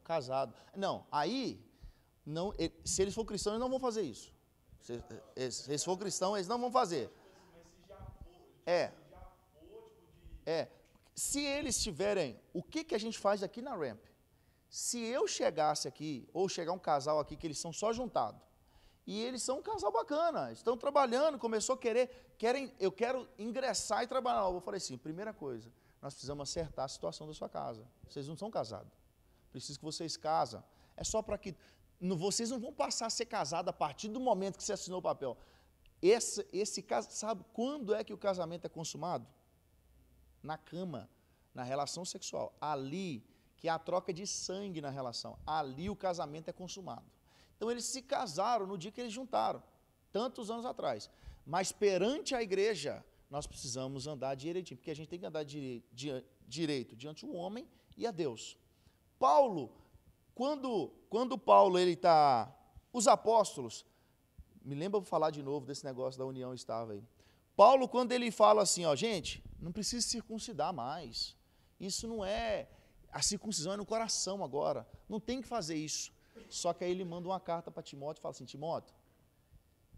Casado. Não, aí, não, se eles for cristãos, eles não vão fazer isso. Se eles for cristãos, eles não vão fazer. Mas se já for, Se eles tiverem, o que a gente faz aqui na Ramp? Se eu chegasse aqui, ou chegar um casal aqui que eles são só juntados, e eles são um casal bacana, estão trabalhando, começou a eu quero ingressar e trabalhar. Eu falei assim, primeira coisa, nós precisamos acertar a situação da sua casa. Vocês não são casados. Preciso que vocês casem. É só para que, vocês não vão passar a ser casados a partir do momento que você assinou o papel. Esse caso, sabe quando é que o casamento é consumado? Na cama, na relação sexual. Ali, que é a troca de sangue na relação. Ali o casamento é consumado. Então eles se casaram no dia que eles juntaram, tantos anos atrás. Mas perante a igreja, nós precisamos andar direitinho, porque a gente tem que andar direito diante do homem e a Deus. Paulo, quando Paulo ele está, os apóstolos, me lembra falar de novo desse negócio da união estável aí. Paulo, quando ele fala assim, ó, gente, não precisa circuncidar mais. Isso não é, a circuncisão é no coração agora. Não tem que fazer isso. Só que aí ele manda uma carta para Timóteo e fala assim, Timóteo,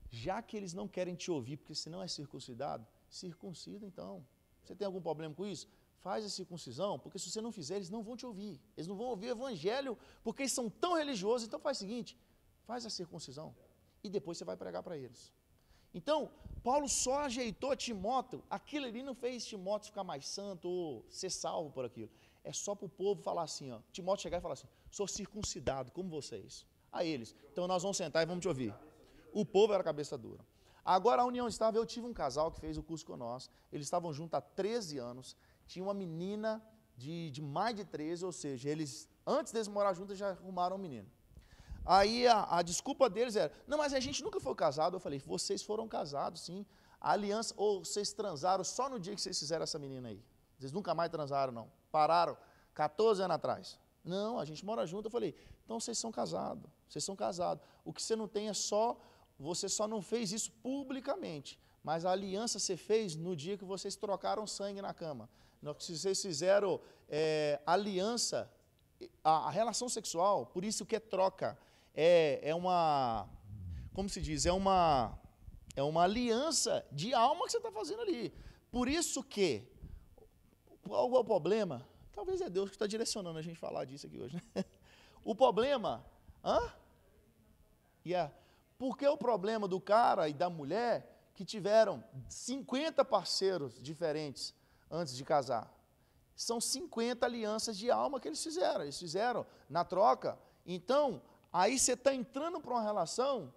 já que eles não querem te ouvir, porque senão é circuncidado, circuncida então. Você tem algum problema com isso? Faz a circuncisão, porque se você não fizer, eles não vão te ouvir. Eles não vão ouvir o evangelho, porque eles são tão religiosos. Então faz o seguinte, faz a circuncisão e depois você vai pregar para eles. Então, Paulo só ajeitou Timóteo, aquilo ali não fez Timóteo ficar mais santo ou ser salvo por aquilo. É só para o povo falar assim, ó, Timóteo chegar e falar assim, sou circuncidado como vocês. A eles. Então nós vamos sentar e vamos te ouvir. O povo era cabeça dura. Agora a união estável, eu tive um casal que fez o curso conosco, eles estavam juntos há 13 anos, tinha uma menina de mais de 13, ou seja, eles, antes deles morar juntos, já arrumaram um menino. Aí a desculpa deles era, não, mas a gente nunca foi casado. Eu falei, vocês foram casados, sim. A aliança, ou vocês transaram só no dia que vocês fizeram essa menina aí. Vocês nunca mais transaram, não. Pararam 14 anos atrás. Não, a gente mora junto. Eu falei, então vocês são casados. Vocês são casados. O que você não tem é só, você só não fez isso publicamente. Mas a aliança você fez no dia que vocês trocaram sangue na cama. Se vocês fizeram aliança, a relação sexual, por isso que é troca. É uma, como se diz, é uma aliança de alma que você está fazendo ali. Por isso que, qual é o problema? Talvez é Deus que está direcionando a gente a falar disso aqui hoje. Né? O problema, porque o problema do cara e da mulher que tiveram 50 parceiros diferentes antes de casar. São 50 alianças de alma que eles fizeram na troca. Então, aí você está entrando para uma relação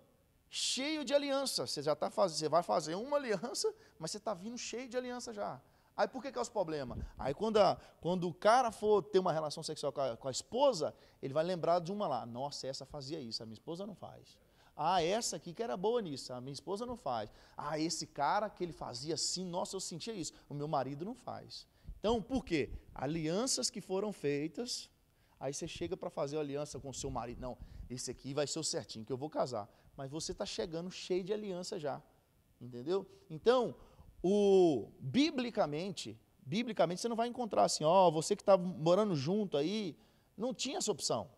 cheio de aliança. Você já você vai fazer uma aliança, mas você está vindo cheio de aliança já. Aí por que é os problemas? Aí quando o cara for ter uma relação sexual com a esposa, ele vai lembrar de uma lá. Nossa, essa fazia isso, a minha esposa não faz. Ah, essa aqui que era boa nisso, a minha esposa não faz. Ah, esse cara que ele fazia assim, nossa, eu sentia isso, o meu marido não faz. Então, por quê? Alianças que foram feitas, aí você chega para fazer aliança com o seu marido. Não, esse aqui vai ser o certinho, que eu vou casar. Mas você está chegando cheio de aliança já, entendeu? Então, biblicamente você não vai encontrar assim, você que está morando junto aí, não tinha essa opção.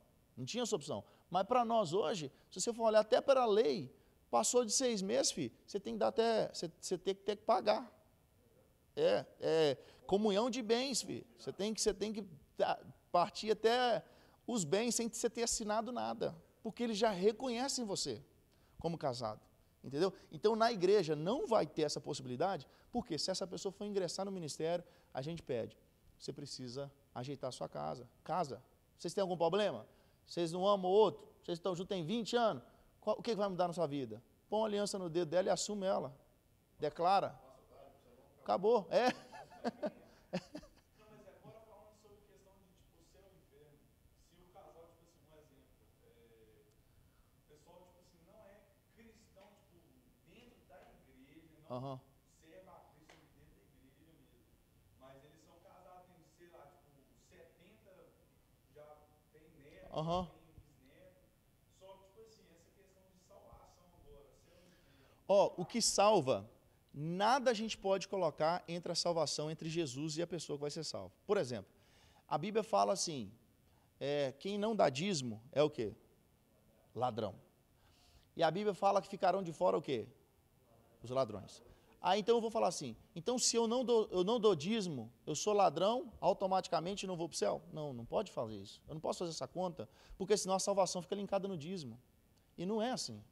Mas para nós hoje, se você for olhar até para a lei, passou de 6 meses, filho, você tem que dar você tem que pagar. É comunhão de bens, filho. Você tem que partir até os bens sem você ter assinado nada, porque eles já reconhecem você como casado, entendeu? Então, na igreja não vai ter essa possibilidade, porque se essa pessoa for ingressar no ministério, a gente pede, você precisa ajeitar a sua casa. Vocês têm algum problema? Vocês não amam o outro? Vocês estão juntos tem 20 anos? O que vai mudar na sua vida? Põe uma aliança no dedo dela e assume ela. Declara. Acabou. Não, mas agora falando sobre questão de tipo céu e inferno, se o casal, tipo assim, um exemplo, o pessoal, tipo assim, não é cristão, tipo, dentro da igreja, não serve a Cristo dentro da igreja mesmo, mas eles são casados, tem, sei lá, tipo, 70, já tem neto, tem bisneto, só que, tipo assim, essa questão de salvação agora, céu e inferno. O que salva, nada a gente pode colocar entre a salvação, entre Jesus e a pessoa que vai ser salva. Por exemplo, a Bíblia fala assim, quem não dá dízimo é o quê? Ladrão. E a Bíblia fala que ficarão de fora o quê? Os ladrões. Então eu vou falar assim, então se eu não dou dízimo, eu sou ladrão, automaticamente não vou para o céu? Não pode fazer isso. Eu não posso fazer essa conta, porque senão a salvação fica linkada no dízimo. E não é assim.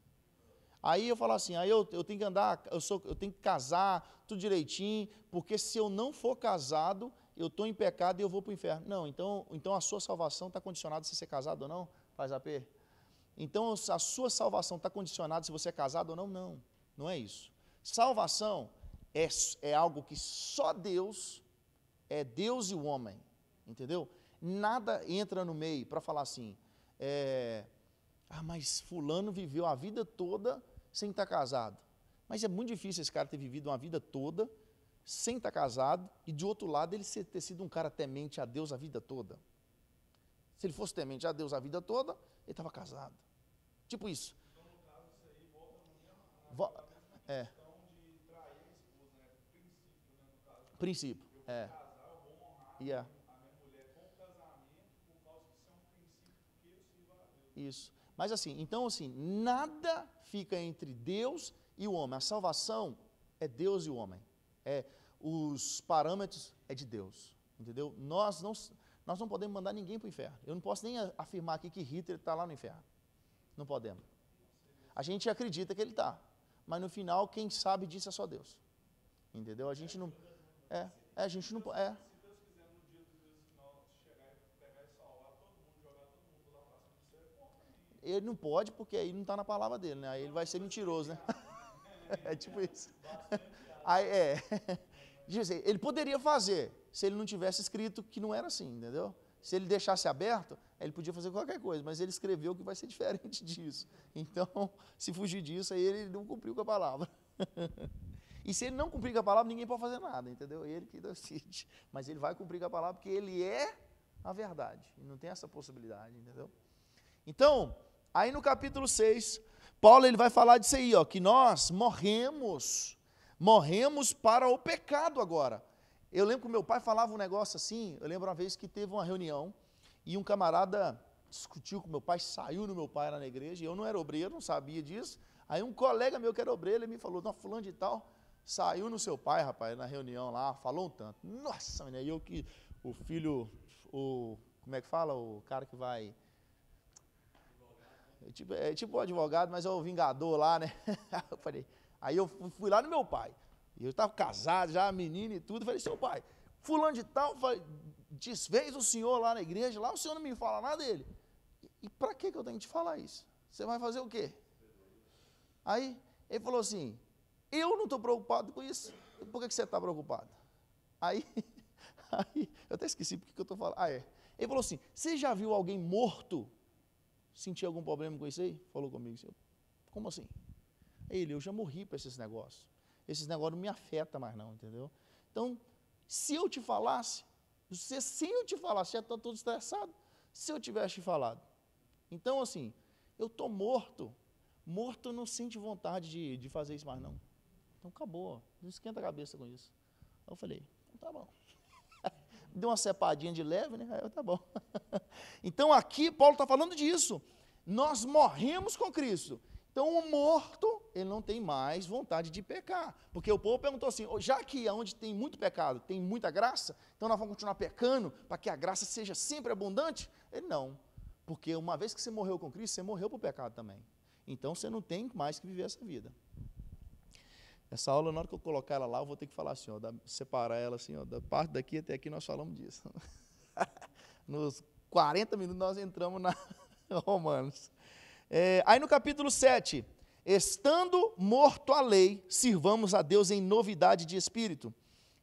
Aí eu falo assim, aí eu tenho que andar, eu tenho que casar, tudo direitinho, porque se eu não for casado, eu estou em pecado e eu vou para o inferno. Não, então a sua salvação está condicionada se você é casado ou não? Faz AP? Então a sua salvação está condicionada se você é casado ou não? Não é isso. Salvação é algo que só Deus, é Deus e o homem, entendeu? Nada entra no meio para falar assim, mas fulano viveu a vida toda sem estar casado. Mas é muito difícil esse cara ter vivido uma vida toda sem estar casado e, de outro lado, ele ter sido um cara temente a Deus a vida toda. Se ele fosse temente a Deus a vida toda, ele estava casado. Tipo isso. Então, no caso, isso aí volta na questão de trair a esposa, né? Princípio, né? No caso. Princípio, eu vou casar, eu vou honrar a minha mulher com o casamento, por causa que isso é um princípio que eu sirvo a Deus. Isso. Mas assim, então assim, nada fica entre Deus e o homem. A salvação é Deus e o homem. Os parâmetros é de Deus, entendeu? Nós não podemos mandar ninguém para o inferno. Eu não posso nem afirmar aqui que Hitler está lá no inferno. Não podemos. A gente acredita que ele está, mas no final quem sabe disso é só Deus. Entendeu? A gente não... a gente não... Se Deus quiser, no dia do juízo final, chegar e pegar e salvar todo mundo, jogar todo mundo lá para cima do céu, é bom também. Ele não pode, porque aí não está na palavra dele, né? Aí ele vai ser mentiroso, né? É tipo isso. Aí, assim, ele poderia fazer, se ele não tivesse escrito que não era assim, entendeu? Se ele deixasse aberto, ele podia fazer qualquer coisa, mas ele escreveu que vai ser diferente disso. Então, se fugir disso, aí ele não cumpriu com a palavra. E se ele não cumprir com a palavra, ninguém pode fazer nada, entendeu? Ele que decide. Mas ele vai cumprir com a palavra porque ele é a verdade. E não tem essa possibilidade, entendeu? Então, aí no capítulo 6, Paulo ele vai falar disso aí, ó, que nós morremos para o pecado agora. Eu lembro que o meu pai falava um negócio assim, eu lembro uma vez que teve uma reunião e um camarada discutiu com meu pai, saiu no meu pai lá na igreja, e eu não era obreiro, não sabia disso. Aí um colega meu que era obreiro, ele me falou, não, fulano de tal, saiu no seu pai, rapaz, na reunião lá, falou um tanto. Nossa, menina, eu que, o filho, como é que fala, o cara que vai... É tipo o advogado, mas é o vingador lá, né? Eu falei, aí eu fui lá no meu pai, e eu estava casado já, menino e tudo, falei, seu pai, fulano de tal, desfez o senhor lá na igreja, lá o senhor não me fala nada dele. E para que eu tenho que te falar isso? Você vai fazer o quê? Aí ele falou assim, eu não estou preocupado com isso, por que você está preocupado? Aí eu até esqueci porque que eu estou falando. Ele falou assim, você já viu alguém morto sentir algum problema com isso aí? Falou comigo assim, como assim? Eu já morri para esses negócios não me afetam mais não, entendeu? Então, se eu te falasse, sem eu te falar, você já está todo estressado, se eu tivesse te falado. Então, assim, eu estou morto não sente vontade de fazer isso mais não. Então, acabou, não esquenta a cabeça com isso. Aí eu falei, então, tá bom. Deu uma cepadinha de leve, né? Aí eu, tá bom. Então, aqui, Paulo está falando disso. Nós morremos com Cristo. Então, o morto ele não tem mais vontade de pecar. Porque o povo perguntou assim, já que onde tem muito pecado, tem muita graça, então nós vamos continuar pecando para que a graça seja sempre abundante? Ele não, porque uma vez que você morreu com Cristo, você morreu para o pecado também. Então você não tem mais que viver essa vida. Essa aula, na hora que eu colocar ela lá, eu vou ter que falar assim, ó, separar ela assim, ó, da parte daqui até aqui nós falamos disso. Nos 40 minutos nós entramos na Romanos. Aí no capítulo 7, estando morto a lei, sirvamos a Deus em novidade de espírito.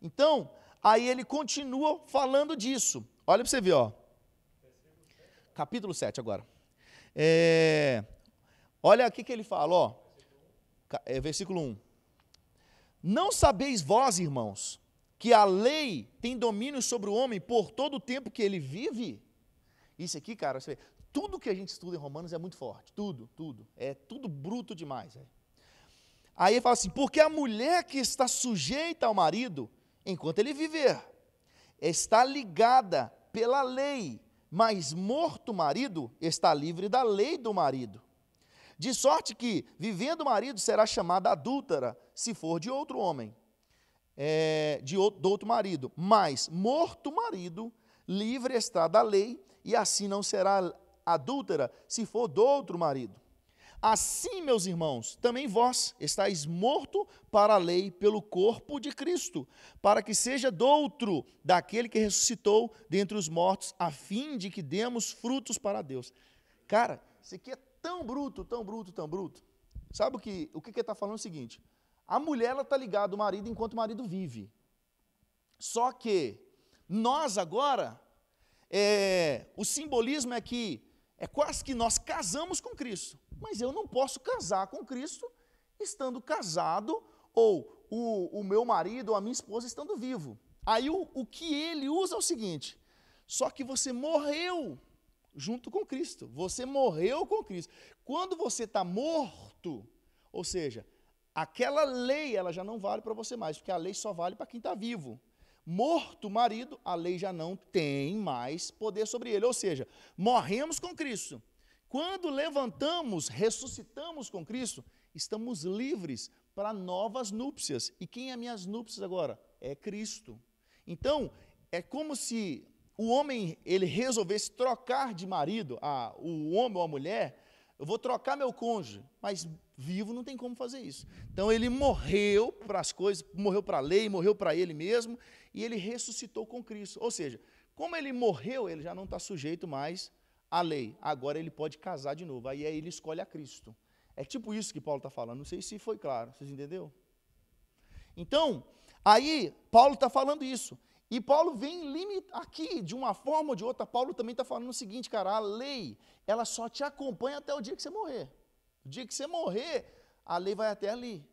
Então, aí ele continua falando disso. Olha para você ver, ó. Capítulo 7 agora. Olha aqui que ele fala, ó. Versículo 1. Não sabeis vós, irmãos, que a lei tem domínio sobre o homem por todo o tempo que ele vive? Isso aqui, cara, você vê, tudo que a gente estuda em Romanos é muito forte, tudo, é tudo bruto demais. Aí ele fala assim, porque a mulher que está sujeita ao marido, enquanto ele viver, está ligada pela lei, mas morto o marido, está livre da lei do marido. De sorte que, vivendo o marido, será chamada adúltera, se for de outro homem, do outro marido. Mas, morto o marido, livre está da lei, e assim não será adúltera, se for do outro marido. Assim, meus irmãos, também vós estáis morto para a lei pelo corpo de Cristo, para que seja douto daquele que ressuscitou dentre os mortos, a fim de que demos frutos para Deus. Cara, isso aqui é tão bruto, tão bruto, tão bruto. Sabe o que ele está falando? É o seguinte, a mulher está ligada ao marido enquanto o marido vive. Só que nós agora, o simbolismo é que é quase que nós casamos com Cristo, mas eu não posso casar com Cristo estando casado ou o meu marido ou a minha esposa estando vivo. Aí o que ele usa é o seguinte, só que você morreu junto com Cristo, você morreu com Cristo. Quando você está morto, ou seja, aquela lei ela já não vale para você mais, porque a lei só vale para quem está vivo. Morto o marido, a lei já não tem mais poder sobre ele, ou seja, morremos com Cristo. Quando levantamos, ressuscitamos com Cristo, estamos livres para novas núpcias. E quem é minhas núpcias agora? É Cristo. Então, é como se o homem ele resolvesse trocar de marido, o homem ou a mulher, eu vou trocar meu cônjuge, mas vivo não tem como fazer isso. Então ele morreu para as coisas, morreu para a lei, morreu para ele mesmo, e ele ressuscitou com Cristo. Ou seja, como ele morreu, ele já não está sujeito mais à lei. Agora ele pode casar de novo, aí ele escolhe a Cristo. É tipo isso que Paulo está falando, não sei se foi claro, vocês entenderam? Então, aí Paulo está falando isso. E Paulo vem limitar aqui, de uma forma ou de outra, Paulo também está falando o seguinte, cara, a lei, ela só te acompanha até o dia que você morrer. O dia que você morrer, a lei vai até ali.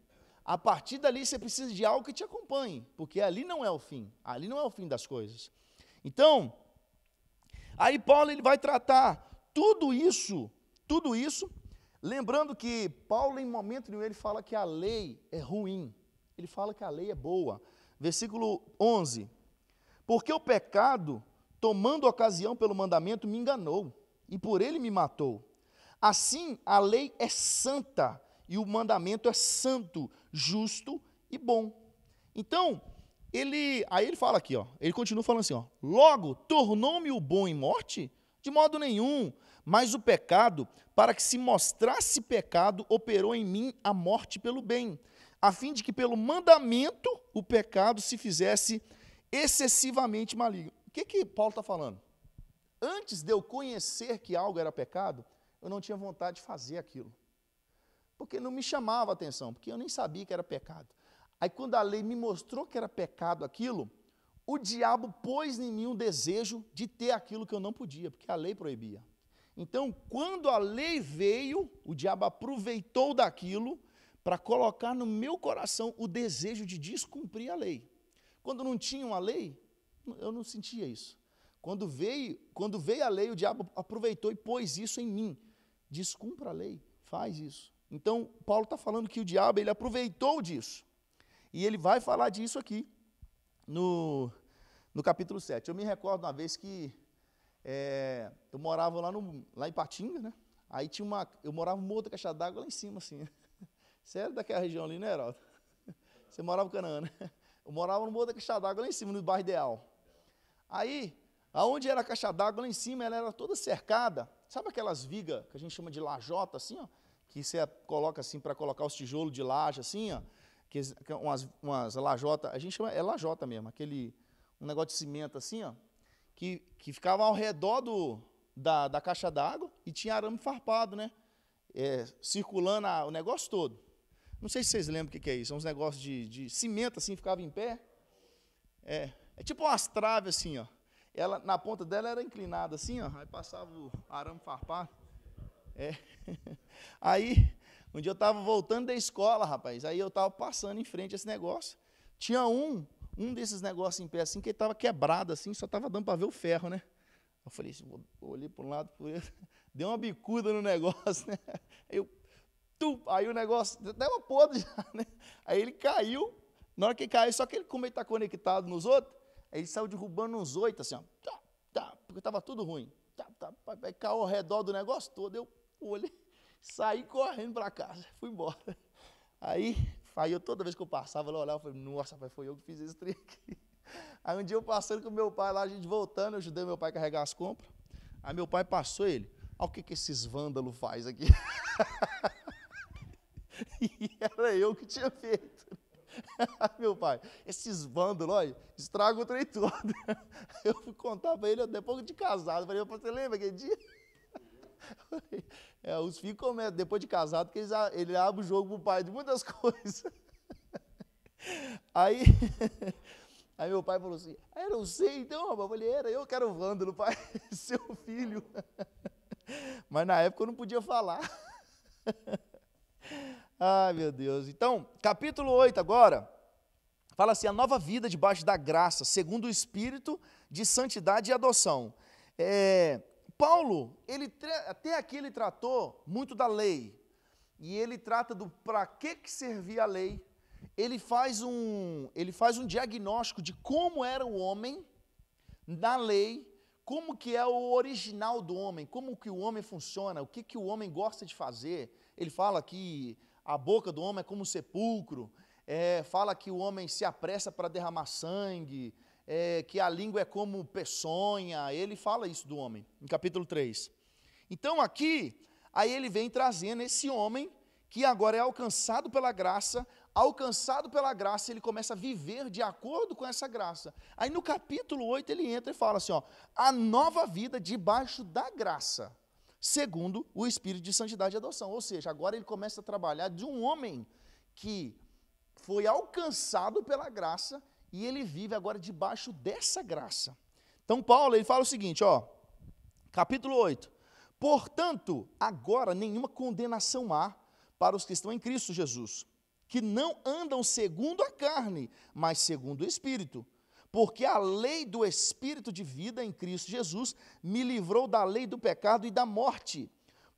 A partir dali, você precisa de algo que te acompanhe, porque ali não é o fim, ali não é o fim das coisas. Então, aí Paulo ele vai tratar tudo isso, lembrando que Paulo, em momento nenhum, ele fala que a lei é ruim, ele fala que a lei é boa. Versículo 11. Porque o pecado, tomando ocasião pelo mandamento, me enganou, e por ele me matou. Assim, a lei é santa, e o mandamento é santo, justo e bom. Então, aí ele fala aqui, ó, ele continua falando assim, ó, logo, tornou-me o bom em morte? De modo nenhum, mas o pecado, para que se mostrasse pecado, operou em mim a morte pelo bem, a fim de que pelo mandamento o pecado se fizesse excessivamente maligno. O que Paulo está falando? Antes de eu conhecer que algo era pecado, eu não tinha vontade de fazer aquilo. Porque não me chamava a atenção, porque eu nem sabia que era pecado. Aí quando a lei me mostrou que era pecado aquilo, o diabo pôs em mim um desejo de ter aquilo que eu não podia, porque a lei proibia. Então, quando a lei veio, o diabo aproveitou daquilo para colocar no meu coração o desejo de descumprir a lei. Quando não tinha uma lei, eu não sentia isso. Quando veio a lei, o diabo aproveitou e pôs isso em mim. Descumpra a lei, faz isso. Então, Paulo está falando que o diabo ele aproveitou disso. E ele vai falar disso aqui, no capítulo 7. Eu me recordo uma vez que eu morava lá em Patinga, né? Aí eu morava numa outra caixa d'água lá em cima, assim. Você era daquela região ali, né, Heraldo? Você morava em Canaã, né? Eu morava no Morro da Caixa d'Água, lá em cima, no bairro Ideal. Aí, aonde era a caixa d'água, lá em cima, ela era toda cercada. Sabe aquelas vigas que a gente chama de lajota, assim, ó? Que você coloca assim, para colocar os tijolos de laje, assim, ó? Umas lajotas, a gente chama, é lajota mesmo, um negócio de cimento, assim, ó? Que ficava ao redor da caixa d'água e tinha arame farpado, né? Circulando o negócio todo. Não sei se vocês lembram o que é isso. São uns negócios de cimento, assim, ficava em pé. É tipo umas traves, assim, ó. Ela, na ponta dela era inclinada, assim, ó. Aí passava o arame farpado. Aí, um dia eu estava voltando da escola, rapaz. Aí eu estava passando em frente a esse negócio. Tinha um desses negócios em pé, assim, que ele estava quebrado, assim, só estava dando para ver o ferro, né? Eu falei assim, olhei para um lado, por ele, deu uma bicuda no negócio, né? Aí o negócio, deu uma podre já, né? Aí ele caiu, na hora que caiu, só que ele, como ele está conectado nos outros, aí ele saiu derrubando uns 8, assim, ó, porque estava tudo ruim. Aí caiu ao redor do negócio todo, eu olhei, saí correndo para casa, fui embora. Aí eu toda vez que eu passava, eu olhava e falei, nossa, pai, foi eu que fiz esse trem aqui. Aí um dia eu passando com meu pai lá, a gente voltando, eu ajudei meu pai a carregar as compras. Aí meu pai passou ele, olha o que esses vândalos faz aqui. E era eu que tinha feito. Meu pai, esses vândalos, olha, estragam o trem todo. Eu fui contar para ele depois de casado. Eu falei, você lembra aquele dia? Os filhos começam, depois de casado, que ele abre o jogo pro pai de muitas coisas. Aí meu pai falou assim, eu não sei então, rapaz. Eu falei, era eu que era o vândalo, pai, seu filho. Mas na época eu não podia falar. Ai, meu Deus. Então, capítulo 8 agora, fala assim, a nova vida debaixo da graça, segundo o Espírito de santidade e adoção. Paulo, até aqui ele tratou muito da lei, e ele trata do para que servia a lei. Ele faz um diagnóstico de como era o homem na lei, como que é o original do homem, como que o homem funciona, o que o homem gosta de fazer. Ele fala que a boca do homem é como um sepulcro, fala que o homem se apressa para derramar sangue, que a língua é como peçonha. Ele fala isso do homem, em capítulo 3. Então aqui, aí ele vem trazendo esse homem que agora é alcançado pela graça, ele começa a viver de acordo com essa graça. Aí no capítulo 8 ele entra e fala assim, ó, a nova vida debaixo da graça, segundo o Espírito de santidade e adoção. Ou seja, agora ele começa a trabalhar de um homem que foi alcançado pela graça e ele vive agora debaixo dessa graça. Então Paulo, ele fala o seguinte, ó, capítulo 8, portanto, agora nenhuma condenação há para os que estão em Cristo Jesus, que não andam segundo a carne, mas segundo o Espírito. Porque a lei do Espírito de vida em Cristo Jesus me livrou da lei do pecado e da morte.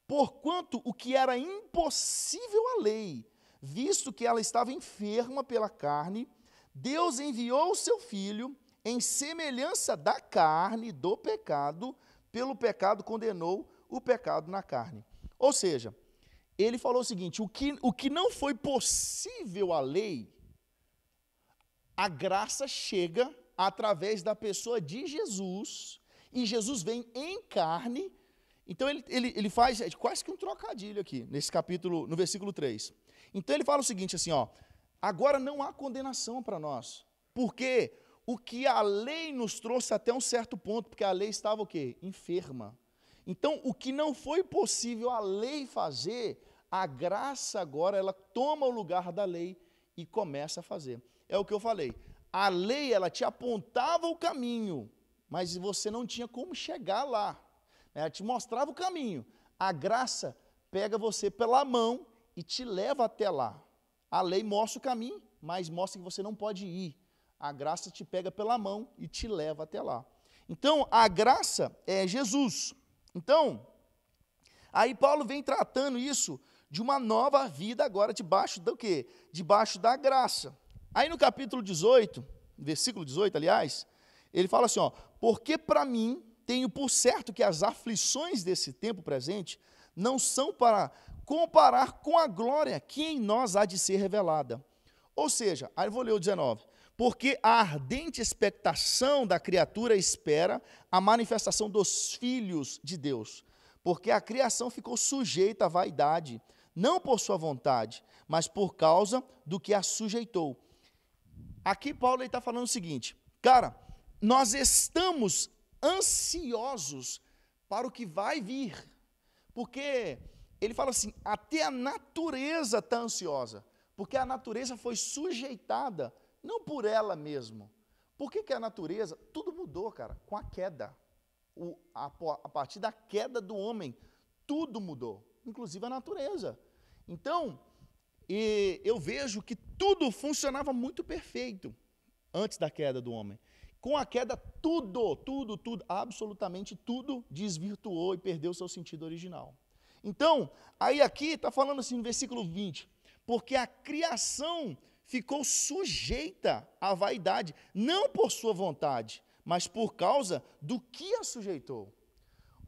Porquanto o que era impossível à lei, visto que ela estava enferma pela carne, Deus enviou o seu Filho em semelhança da carne do pecado, pelo pecado condenou o pecado na carne. Ou seja, ele falou o seguinte, o que não foi possível à lei, a graça chega através da pessoa de Jesus, e Jesus vem em carne. Então ele faz quase que um trocadilho aqui, nesse capítulo, no versículo 3. Então ele fala o seguinte assim, ó, agora não há condenação para nós, porque o que a lei nos trouxe até um certo ponto, porque a lei estava o quê? Enferma. Então o que não foi possível a lei fazer, a graça agora, ela toma o lugar da lei e começa a fazer. É o que eu falei, a lei, ela te apontava o caminho, mas você não tinha como chegar lá, ela te mostrava o caminho. A graça pega você pela mão e te leva até lá. A lei mostra o caminho, mas mostra que você não pode ir. A graça te pega pela mão e te leva até lá. Então, a graça é Jesus. Então, aí Paulo vem tratando isso de uma nova vida agora debaixo do quê? Debaixo da graça. Aí no capítulo 18, versículo 18, aliás, ele fala assim, ó, porque para mim tenho por certo que as aflições desse tempo presente não são para comparar com a glória que em nós há de ser revelada. Ou seja, aí eu vou ler o 19. Porque a ardente expectação da criatura espera a manifestação dos filhos de Deus. Porque a criação ficou sujeita à vaidade, não por sua vontade, mas por causa do que a sujeitou. Aqui Paulo está falando o seguinte, cara, nós estamos ansiosos para o que vai vir, porque ele fala assim, até a natureza está ansiosa, porque a natureza foi sujeitada, não por ela mesma. Por que a natureza, tudo mudou, cara, com a queda, a partir da queda do homem, tudo mudou, inclusive a natureza. Então, eu vejo que tudo funcionava muito perfeito antes da queda do homem. Com a queda, tudo, absolutamente tudo desvirtuou e perdeu seu sentido original. Então, aí aqui está falando assim no versículo 20, porque a criação ficou sujeita à vaidade, não por sua vontade, mas por causa do que a sujeitou.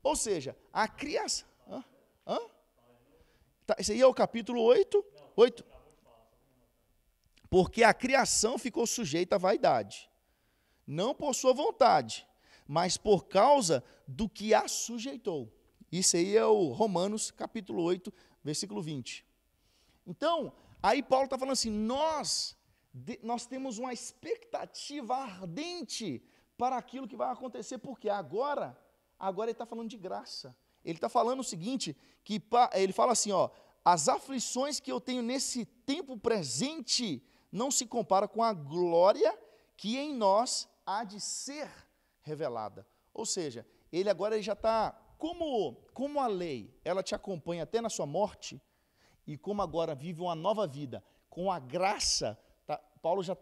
Ou seja, a criação... Tá, esse aí é o capítulo 8. Porque a criação ficou sujeita à vaidade, não por sua vontade, mas por causa do que a sujeitou. Isso aí é o Romanos, capítulo 8, versículo 20. Então, aí Paulo está falando assim, nós temos uma expectativa ardente para aquilo que vai acontecer, porque agora ele está falando de graça. Ele está falando o seguinte, que ele fala assim, ó, as aflições que eu tenho nesse tempo presente não se compara com a glória que em nós há de ser revelada. Ou seja, ele agora já está, como a lei, ela te acompanha até na sua morte, e como agora vive uma nova vida, com a graça, Paulo já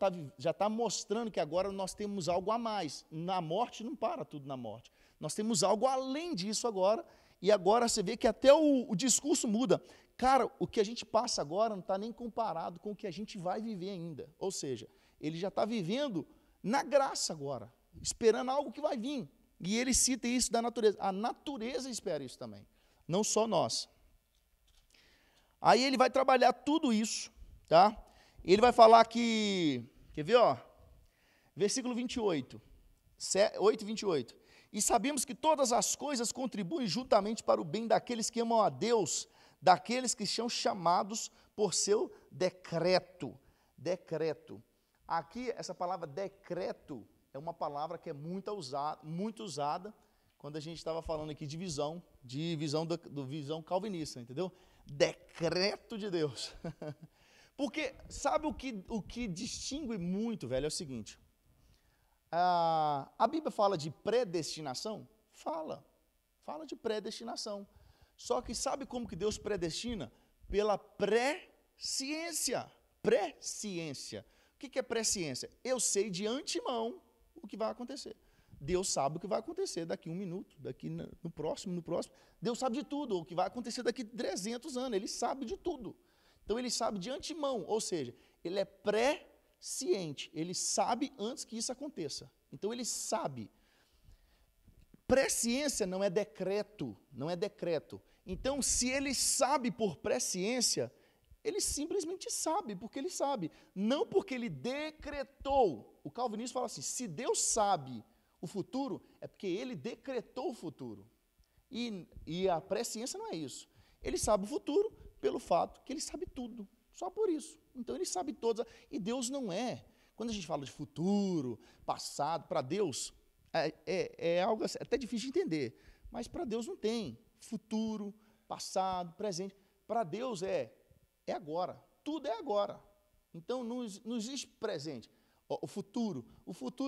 está mostrando que agora nós temos algo a mais. Na morte não para tudo na morte. Nós temos algo além disso agora, e agora você vê que até o discurso muda. Cara, o que a gente passa agora não está nem comparado com o que a gente vai viver ainda. Ou seja, ele já está vivendo na graça agora, esperando algo que vai vir. E ele cita isso da natureza. A natureza espera isso também, não só nós. Aí ele vai trabalhar tudo isso, tá? Ele vai falar que, quer ver, ó? Versículo 28, 8:28. E sabemos que todas as coisas contribuem juntamente para o bem daqueles que amam a Deus, daqueles que são chamados por seu decreto. Decreto. Aqui, essa palavra decreto é uma palavra que é muito usada quando a gente estava falando aqui de visão calvinista, entendeu? Decreto de Deus. Porque, sabe o que distingue muito, velho, é o seguinte, a Bíblia fala de predestinação? Fala de predestinação. Só que sabe como que Deus predestina? Pela presciência. Presciência. O que é presciência? Eu sei de antemão o que vai acontecer. Deus sabe o que vai acontecer daqui 1 minuto, daqui no próximo. Deus sabe de tudo, o que vai acontecer daqui 300 anos. Ele sabe de tudo. Então, ele sabe de antemão, ou seja, ele é presciente. Ele sabe antes que isso aconteça. Então, ele sabe. Presciência não é decreto, não é decreto. Então, se ele sabe por presciência, ele simplesmente sabe, porque ele sabe. Não porque ele decretou. O calvinista fala assim, se Deus sabe o futuro, é porque ele decretou o futuro. E a presciência não é isso. Ele sabe o futuro pelo fato que ele sabe tudo, só por isso. Então, ele sabe todas. E Deus não é. Quando a gente fala de futuro, passado, para Deus, é algo até difícil de entender. Mas para Deus não tem futuro, passado, presente. Para Deus é agora. Tudo é agora. Então, não existe presente. O futuro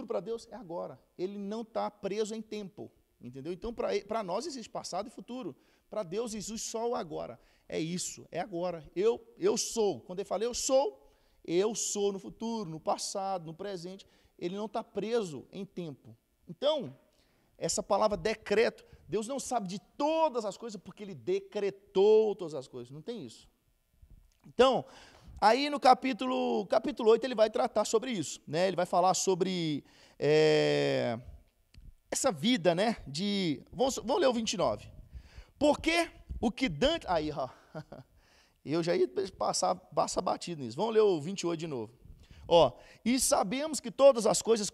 para Deus é agora. Ele não está preso em tempo. Entendeu? Então, para nós existe passado e futuro. Para Deus existe só o agora. É isso, é agora. Eu sou. Quando ele fala eu sou no futuro, no passado, no presente. Ele não está preso em tempo. Então, essa palavra decreto, Deus não sabe de todas as coisas porque ele decretou todas as coisas. Não tem isso. Então, aí no capítulo 8 ele vai tratar sobre isso, né? Ele vai falar sobre essa vida, né? Vamos ler o 29. Porque o que Dante... Aí, ó. Eu já ia passar batido nisso. Vamos ler o 28 de novo. Ó, e sabemos que todas as coisas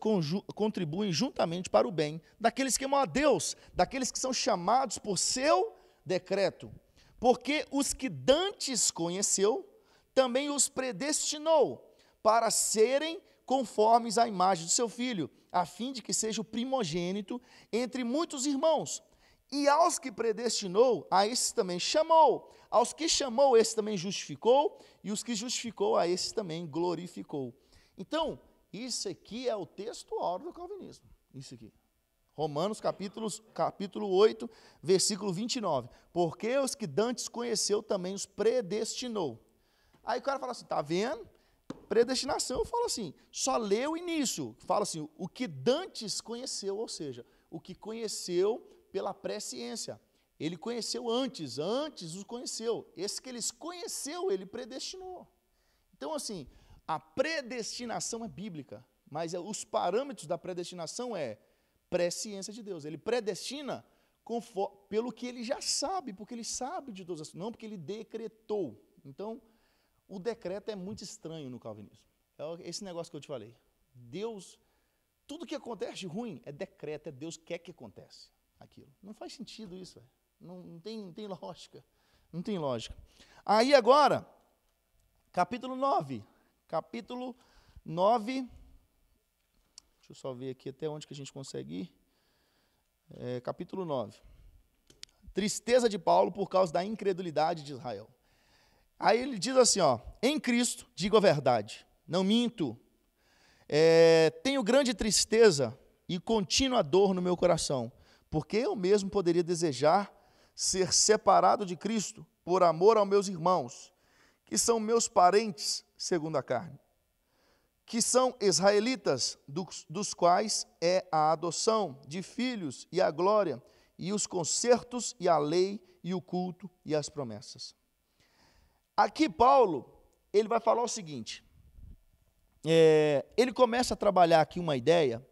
contribuem juntamente para o bem daqueles que amam a Deus, daqueles que são chamados por seu decreto. Porque os que dantes conheceu, também os predestinou para serem conformes à imagem do seu Filho, a fim de que seja o primogênito entre muitos irmãos. E aos que predestinou, a esses também chamou. Aos que chamou, esses também justificou. E os que justificou, a esses também glorificou. Então, isso aqui é o texto áureo do calvinismo. Isso aqui. Romanos capítulo 8, versículo 29. Porque os que dantes conheceu, também os predestinou. Aí o cara fala assim, tá vendo? Predestinação, eu falo assim, só lê o início. Fala assim, o que dantes conheceu, ou seja, o que conheceu pela presciência. Ele conheceu antes os conheceu. Esse que eles conheceu, ele predestinou. Então, assim, a predestinação é bíblica, mas os parâmetros da predestinação é presciência de Deus. Ele predestina pelo que ele já sabe, porque ele sabe de todas as coisas, não porque ele decretou. Então, o decreto é muito estranho no calvinismo. É esse negócio que eu te falei. Deus, tudo que acontece de ruim é decreto, é Deus que quer que aconteça aquilo. Não faz sentido isso, velho. Não tem lógica. Não tem lógica. Aí agora, capítulo 9. Capítulo 9. Deixa eu só ver aqui até onde que a gente consegue ir. Capítulo 9. Tristeza de Paulo por causa da incredulidade de Israel. Aí ele diz assim, ó, em Cristo digo a verdade, não minto, tenho grande tristeza e contínua dor no meu coração, porque eu mesmo poderia desejar ser separado de Cristo por amor aos meus irmãos, que são meus parentes segundo a carne, que são israelitas, dos quais é a adoção de filhos e a glória, e os concertos e a lei e o culto e as promessas. Aqui Paulo, ele vai falar o seguinte, ele começa a trabalhar aqui uma ideia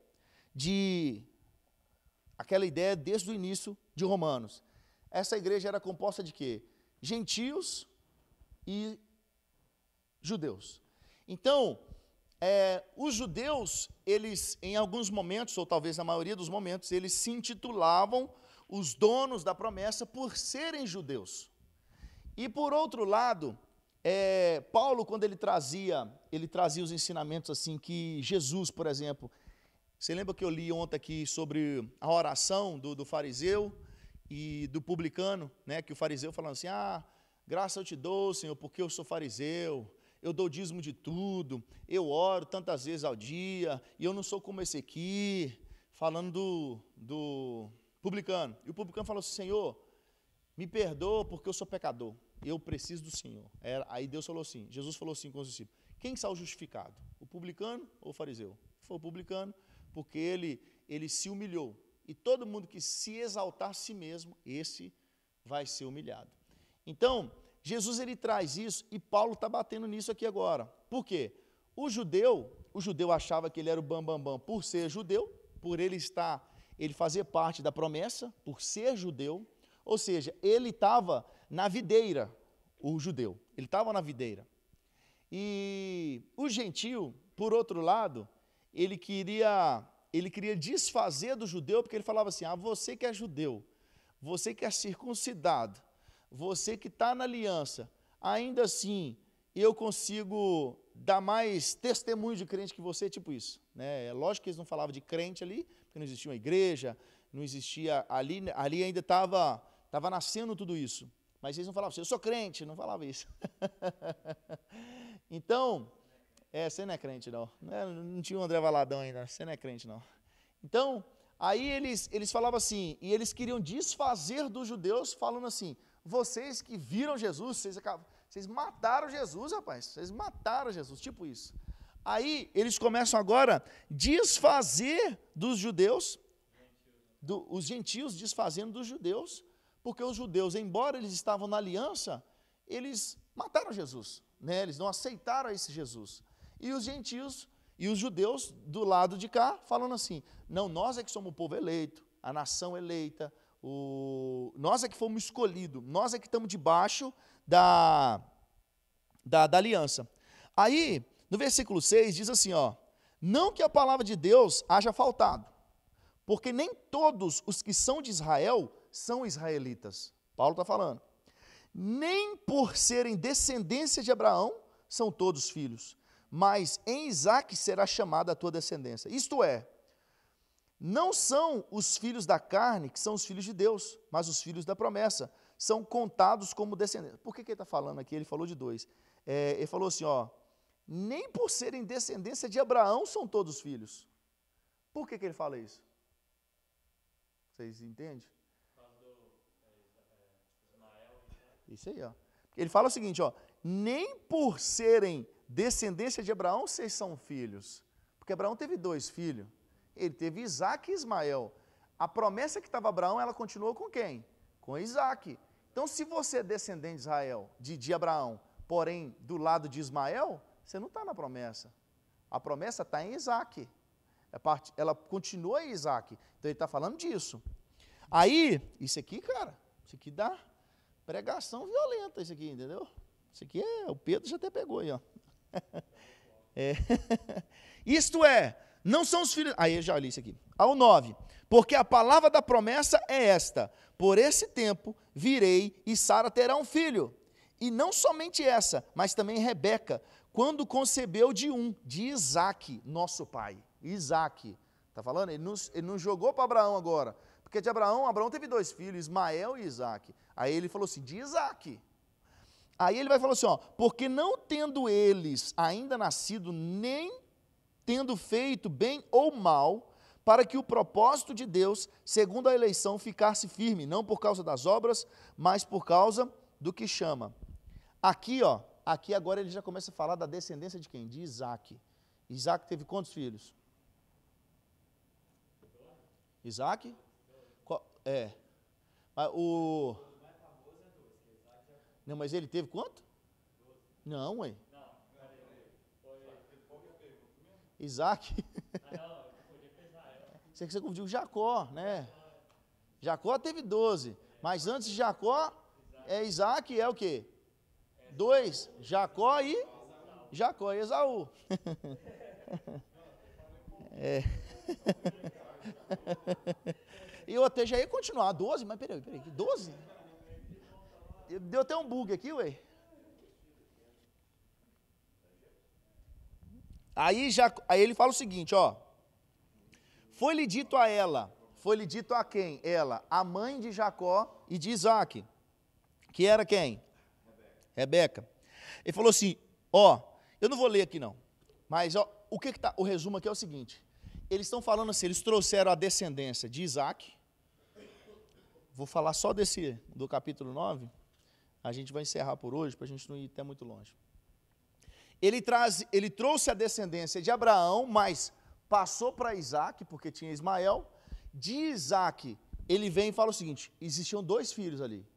aquela ideia desde o início de Romanos. Essa igreja era composta de quê? Gentios e judeus. Então, os judeus, eles em alguns momentos, ou talvez na maioria dos momentos, eles se intitulavam os donos da promessa por serem judeus. E por outro lado, Paulo, quando ele trazia os ensinamentos assim, que Jesus, por exemplo, você lembra que eu li ontem aqui sobre a oração do fariseu e do publicano, né, que o fariseu falando assim, graça eu te dou, Senhor, porque eu sou fariseu, eu dou dízimo de tudo, eu oro tantas vezes ao dia, e eu não sou como esse aqui, falando do publicano. E o publicano falou assim, Senhor, me perdoa porque eu sou pecador, eu preciso do Senhor. Aí Deus falou assim, Jesus falou assim com os discípulos, quem saiu justificado? O publicano ou o fariseu? Foi o publicano, porque ele se humilhou. E todo mundo que se exaltar a si mesmo, esse vai ser humilhado. Então, Jesus ele traz isso e Paulo está batendo nisso aqui agora. Por quê? O judeu achava que ele era o bambambam por ser judeu, por ele fazer parte da promessa, por ser judeu, ou seja, ele estava na videira, o judeu, ele estava na videira. E o gentio, por outro lado, ele queria desfazer do judeu, porque ele falava assim, você que é judeu, você que é circuncidado, você que está na aliança, ainda assim, eu consigo dar mais testemunho de crente que você, tipo isso. Né? É lógico que eles não falavam de crente ali, porque não existia uma igreja, não existia, ali ainda estava nascendo tudo isso. Mas eles não falavam assim, eu sou crente, não falava isso. Então, você não é crente não. Não tinha o André Valadão ainda, você não é crente não. Então, aí eles falavam assim, e eles queriam desfazer dos judeus, falando assim, vocês que viram Jesus, vocês mataram Jesus, rapaz, vocês mataram Jesus, tipo isso. Aí eles começam agora a desfazer dos judeus, os gentios desfazendo dos judeus, porque os judeus, embora eles estavam na aliança, eles mataram Jesus, né? Eles não aceitaram esse Jesus. E os gentios e os judeus do lado de cá, falando assim, não, nós é que somos o povo eleito, a nação eleita, nós é que fomos escolhidos, nós é que estamos debaixo da da aliança. Aí, no versículo 6, diz assim, ó, não que a palavra de Deus haja faltado, porque nem todos os que são de Israel são israelitas. Paulo está falando. Nem por serem descendência de Abraão são todos filhos, mas em Isaque será chamada a tua descendência. Isto é, não são os filhos da carne que são os filhos de Deus, mas os filhos da promessa são contados como descendentes. Por que ele está falando aqui? Ele falou de dois. Ele falou assim, ó, nem por serem descendência de Abraão são todos filhos. Por que ele fala isso? Vocês entendem? Isso aí, ó. Ele fala o seguinte, ó, nem por serem descendência de Abraão vocês são filhos. Porque Abraão teve 2 filhos. Ele teve Isaque e Ismael. A promessa que estava Abraão, ela continuou com quem? Com Isaque. Então, se você é descendente de Israel, de Abraão, porém do lado de Ismael, você não está na promessa. A promessa está em Isaque. Ela continua em Isaque. Então, ele está falando disso. Aí, isso aqui, cara, isso aqui dá pregação violenta, isso aqui, entendeu? Isso aqui o Pedro já até pegou aí, ó. Isto é, não são os filhos... Aí eu já li isso aqui. Ao 9. Porque a palavra da promessa é esta: por esse tempo virei e Sara terá um filho. E não somente essa, mas também Rebeca, quando concebeu de Isaque, nosso pai. Isaque. Está falando? Ele não jogou para Abraão agora. Porque de Abraão teve 2 filhos, Ismael e Isaque. Aí ele falou assim, de Isaque. Aí ele vai falar assim, ó, porque não tendo eles ainda nascido, nem tendo feito bem ou mal, para que o propósito de Deus, segundo a eleição, ficasse firme, não por causa das obras, mas por causa do que chama. Aqui, ó, aqui agora ele já começa a falar da descendência de quem? De Isaque. Isaque teve quantos filhos? Isaque? Não, mas ele teve quanto? Não, ué. Isaac. Você confundiu Jacó, né? Jacó teve 12. Mas antes de Jacó, Isaac é o quê? 2. Jacó e Esaú. E eu até já ia continuar, 12, mas peraí, 12? Deu até um bug aqui, ué. Aí ele fala o seguinte, ó. Foi-lhe dito a ela, foi-lhe dito a quem? Ela, a mãe de Jacó e de Isaque, que era quem? Rebeca. Ele falou assim, ó, eu não vou ler aqui não, mas ó, o resumo aqui é o seguinte, eles estão falando assim, eles trouxeram a descendência de Isaque, vou falar só do capítulo 9, a gente vai encerrar por hoje, para a gente não ir até muito longe. Ele trouxe a descendência de Abraão, mas passou para Isaque, porque tinha Ismael. De Isaque, ele vem e fala o seguinte, existiam 2 filhos ali,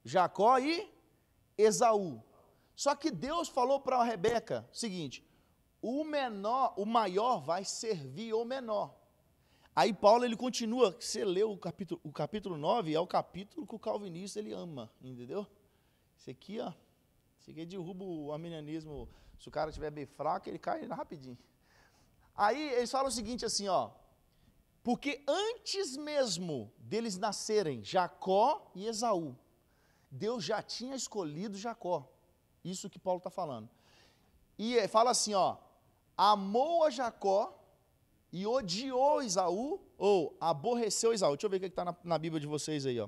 Jacó e Esaú. Só que Deus falou para a Rebeca o seguinte, o maior vai servir o menor. Aí Paulo, ele continua, você leu o capítulo 9, é o capítulo que o calvinista, ele ama, entendeu? Isso aqui, ó, derruba o arminianismo, se o cara estiver bem fraco, ele cai rapidinho. Aí eles falam o seguinte assim, ó, porque antes mesmo deles nascerem Jacó e Esaú, Deus já tinha escolhido Jacó, isso que Paulo está falando. E fala assim, ó, amou a Jacó e odiou Esaú, ou aborreceu Esaú. Deixa eu ver o que está na Bíblia de vocês aí, ó.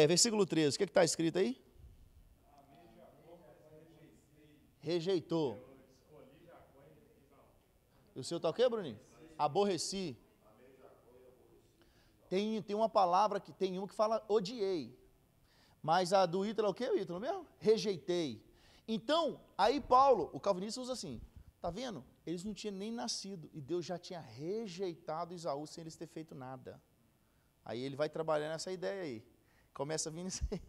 Versículo 13, o que está escrito aí? Rejeitou. E o seu está o quê, Bruninho? Aborreci. Tem uma palavra, tem uma que fala odiei. Mas a do Ítalo é o quê, Ítalo mesmo? Rejeitei. Então, aí Paulo, o calvinista usa assim, tá vendo? Eles não tinham nem nascido, e Deus já tinha rejeitado Esaú sem eles ter feito nada. Aí ele vai trabalhando nessa ideia aí. Começa a vir isso aí.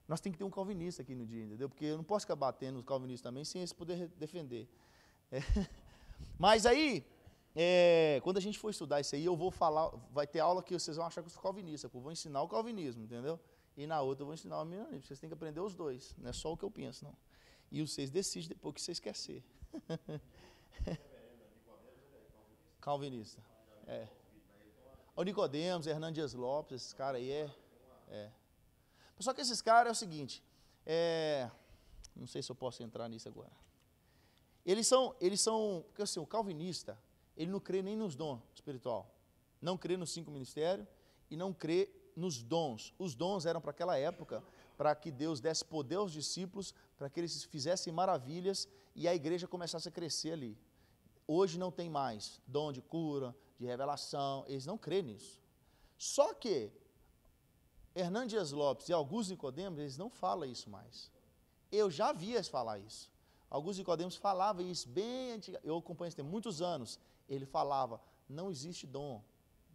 Nós temos que ter um calvinista aqui no dia, entendeu? Porque eu não posso ficar batendo nos calvinistas também sem eles poder defender. Mas aí, quando a gente for estudar isso aí, eu vou falar, vai ter aula que vocês vão achar que eu sou calvinista, eu vou ensinar o calvinismo, entendeu? E na outra eu vou ensinar o arminianismo. Vocês têm que aprender os dois, não é só o que eu penso, não. E vocês decidem depois o que vocês querem ser. Calvinista. É. O Nicodemos, Hernando Dias Lopes, esses caras aí é. Só que esses caras é o seguinte, não sei se eu posso entrar nisso agora. Eles são, porque assim, o calvinista, ele não crê nem nos dons espiritual, não crê nos 5 ministérios e não crê nos dons. Os dons eram para aquela época, para que Deus desse poder aos discípulos, para que eles fizessem maravilhas e a igreja começasse a crescer ali. Hoje não tem mais dom de cura, de revelação, eles não crêem nisso. Só que Hernando Dias Lopes e Augusto Nicodemos, eles não falam isso mais. Eu já vi eles falar isso. Augusto Nicodemos falava isso bem antigo. Eu acompanho isso tem muitos anos. Ele falava, não existe dom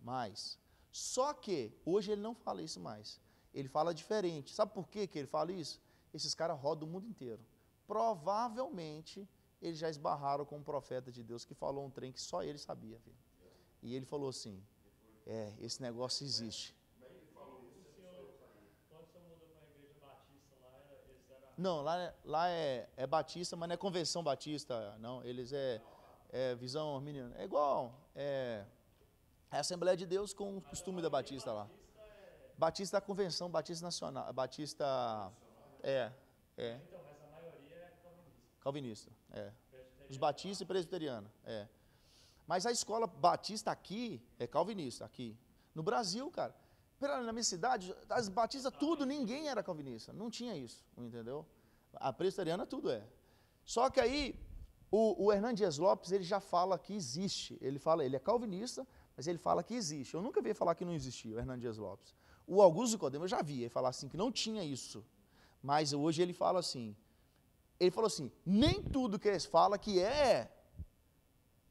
mais. Só que hoje ele não fala isso mais. Ele fala diferente. Sabe por que ele fala isso? Esses caras rodam o mundo inteiro. Provavelmente eles já esbarraram com um profeta de Deus que falou um trem que só ele sabia. Viu? E ele falou assim, esse negócio existe. Não, lá é batista, mas não é convenção batista, não. Eles é visão arminiana. É igual, é a Assembleia de Deus com o costume da batista lá. Batista é a convenção, batista nacional, batista, Então, mas a maioria é calvinista. Calvinista, Os batistas e presbiterianos, Mas a escola batista aqui é calvinista, aqui. No Brasil, cara, na minha cidade, as batistas tudo, ninguém era calvinista, não tinha isso, entendeu? A presbiteriana tudo é. Só que aí, o Hernando Dias Lopes, ele já fala que existe, ele é calvinista, mas ele fala que existe. Eu nunca vi ele falar que não existia, o Hernando Dias Lopes. O Augusto Nicodemos eu já vi ele falar assim, que não tinha isso. Mas hoje ele fala assim, ele falou assim, nem tudo que eles falam que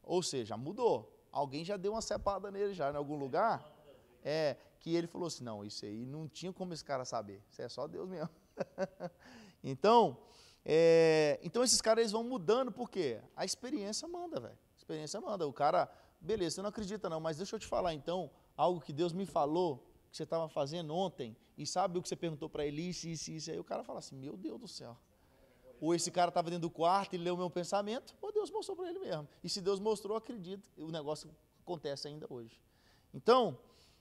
ou seja, mudou. Alguém já deu uma cepada nele já em algum lugar, que ele falou assim, não, isso aí não tinha como esse cara saber, isso é só Deus mesmo. Então esses caras eles vão mudando, por quê? A experiência manda, velho. A experiência manda. O cara, beleza, você não acredita não, mas deixa eu te falar então, algo que Deus me falou, que você estava fazendo ontem, e sabe o que você perguntou para ele, isso, aí o cara fala assim, meu Deus do céu. Ou esse cara estava dentro do quarto e leu o meu pensamento, ou Deus mostrou para ele mesmo. E se Deus mostrou, acredito, o negócio acontece ainda hoje. Então,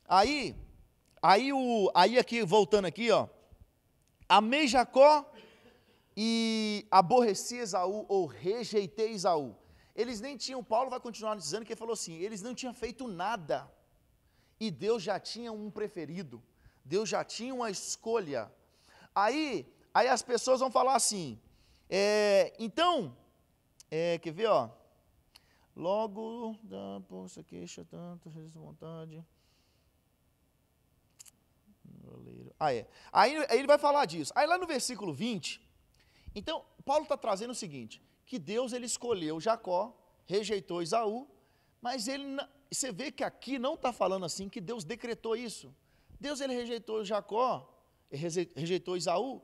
aí aqui, voltando aqui, ó, amei Jacó e aborreci Esaú, ou rejeitei Esaú. Eles nem tinham, Paulo vai continuar dizendo que ele falou assim, eles não tinham feito nada, e Deus já tinha um preferido, Deus já tinha uma escolha. Aí as pessoas vão falar assim, então, quer ver, ó, logo, poxa, queixa tanto, vontade. Aí ele vai falar disso. Aí lá no versículo 20, então, Paulo está trazendo o seguinte, que Deus ele escolheu Jacó, rejeitou Esaú, mas você vê que aqui não está falando assim, que Deus decretou isso. Deus ele rejeitou Jacó, rejeitou Esaú,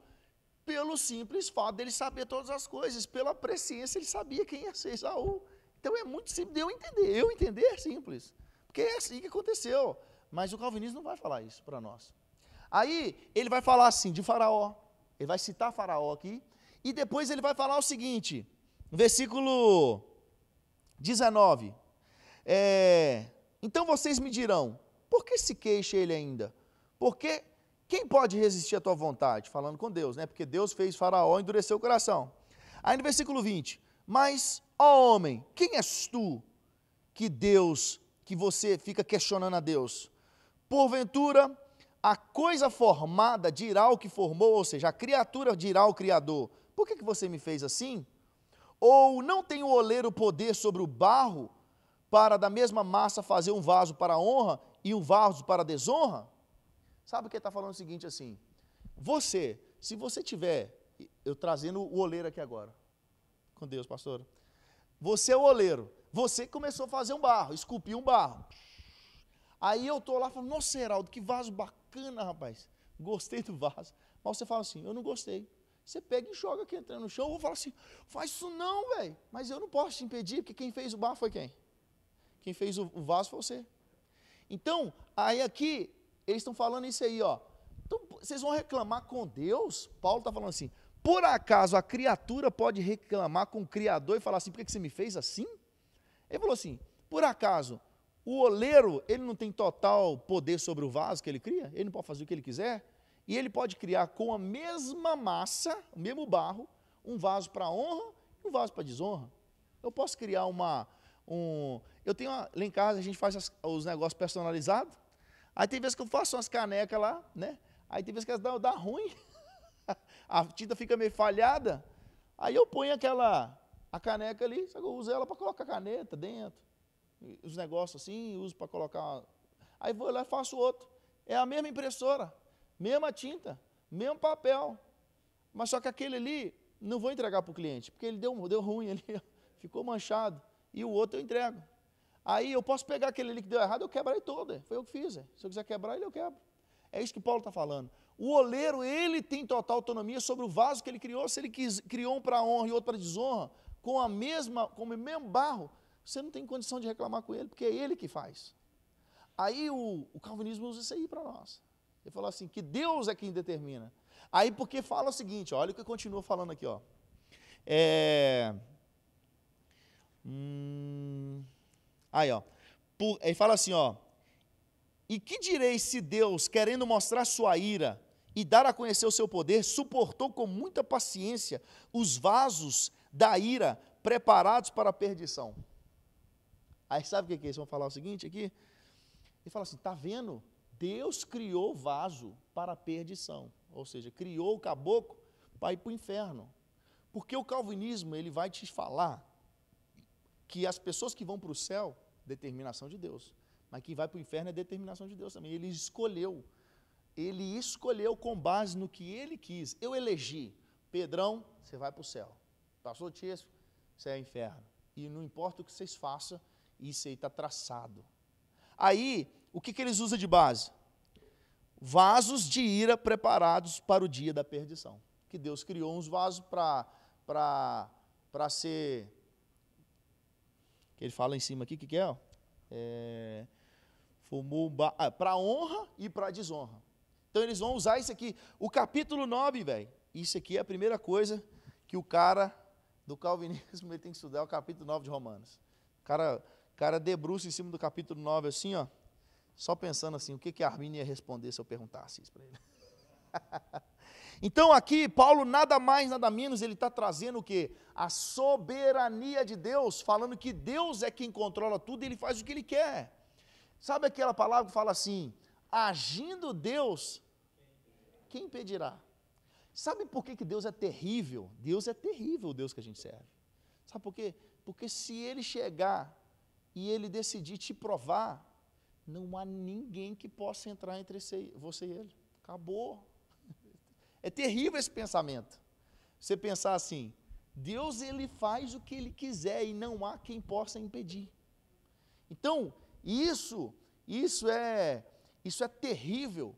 pelo simples fato dele saber todas as coisas, pela presciência ele sabia quem ia ser Esaú. Então é muito simples de eu entender é simples, porque é assim que aconteceu, mas o calvinismo não vai falar isso para nós. Aí ele vai falar assim de Faraó, ele vai citar Faraó aqui, e depois ele vai falar o seguinte, no versículo 19, então vocês me dirão, por que se queixa ele ainda? Porque quem pode resistir à tua vontade? Falando com Deus, né? Porque Deus fez Faraó endurecer o coração. Aí no versículo 20, mas, ó homem, quem és tu que você fica questionando a Deus? Porventura, a coisa formada dirá o que formou, ou seja, a criatura dirá ao Criador, por que você me fez assim? Ou não tem o oleiro poder sobre o barro, para da mesma massa fazer um vaso para a honra e um vaso para a desonra? Sabe o que ele está falando o seguinte assim, se você tiver, eu trazendo o oleiro aqui agora, com Deus, pastor, você é o oleiro, você começou a fazer um barro, esculpir um barro, aí eu estou lá falando, nossa, Heraldo, que vaso bacana, rapaz, gostei do vaso, mas você fala assim, eu não gostei, você pega e joga aqui, entra no chão, eu vou falar assim, faz isso não, velho, mas eu não posso te impedir, porque quem fez o barro foi quem? Quem fez o vaso foi você. Então, aí aqui, eles estão falando isso aí, ó. Então, vocês vão reclamar com Deus? Paulo está falando assim, por acaso a criatura pode reclamar com o Criador e falar assim, por que você me fez assim? Ele falou assim, por acaso o oleiro, ele não tem total poder sobre o vaso que ele cria? Ele não pode fazer o que ele quiser? E ele pode criar com a mesma massa, o mesmo barro, um vaso para honra e um vaso para desonra. Eu posso criar eu tenho lá em casa, a gente faz os negócios personalizados, aí tem vezes que eu faço umas canecas lá, né? Aí tem vezes que elas dá ruim, a tinta fica meio falhada, aí eu ponho a caneca ali, só que eu uso ela para colocar caneta dentro, os negócios assim, uso para colocar, aí vou lá e faço outro. É a mesma impressora, mesma tinta, mesmo papel, mas só que aquele ali, não vou entregar para o cliente, porque ele deu ruim ali, ficou manchado, e o outro eu entrego. Aí eu posso pegar aquele ali que deu errado, eu quebro ele todo, foi eu que fiz. Se eu quiser quebrar ele, eu quebro. É isso que Paulo está falando. O oleiro, ele tem total autonomia sobre o vaso que ele criou. Se ele criou um para honra e outro para desonra, com o mesmo barro, você não tem condição de reclamar com ele, porque é ele que faz. Aí o calvinismo usa isso aí para nós. Ele falou assim, que Deus é quem determina. Aí porque fala o seguinte, olha o que continua falando aqui, ó. Aí, ó. Ele fala assim, ó. E que direis se Deus, querendo mostrar sua ira e dar a conhecer o seu poder, suportou com muita paciência os vasos da ira preparados para a perdição? Aí sabe o que é? Eles vão falar o seguinte aqui? Ele fala assim, está vendo? Deus criou o vaso para a perdição. Ou seja, criou o caboclo para ir para o inferno. Porque o calvinismo, ele vai te falar que as pessoas que vão para o céu, determinação de Deus. Mas quem vai para o inferno é determinação de Deus também. Ele escolheu com base no que ele quis. Eu elegi, Pedrão, você vai para o céu. Pastor Tiesco, você é inferno. E não importa o que vocês façam, isso aí está traçado. Aí, o que eles usam de base? Vasos de ira preparados para o dia da perdição. Que Deus criou uns vasos para ser... que ele fala em cima aqui, o que é? Ó? Para honra e para desonra. Então eles vão usar isso aqui. O capítulo 9, velho, isso aqui é a primeira coisa que o cara do calvinismo ele tem que estudar, é o capítulo 9 de Romanos. O cara debruça em cima do capítulo 9 assim, ó, só pensando assim, o que a Arminio ia responder se eu perguntasse isso para ele. Então aqui, Paulo nada mais, nada menos, ele está trazendo o quê? A soberania de Deus, falando que Deus é quem controla tudo e ele faz o que ele quer. Sabe aquela palavra que fala assim, agindo Deus, quem impedirá? Sabe por que Deus é terrível? Deus é terrível, o Deus que a gente serve. Sabe por quê? Porque se ele chegar e ele decidir te provar, não há ninguém que possa entrar entre você e ele. Acabou. É terrível esse pensamento. Você pensar assim, Deus ele faz o que ele quiser e não há quem possa impedir. Então, isso é terrível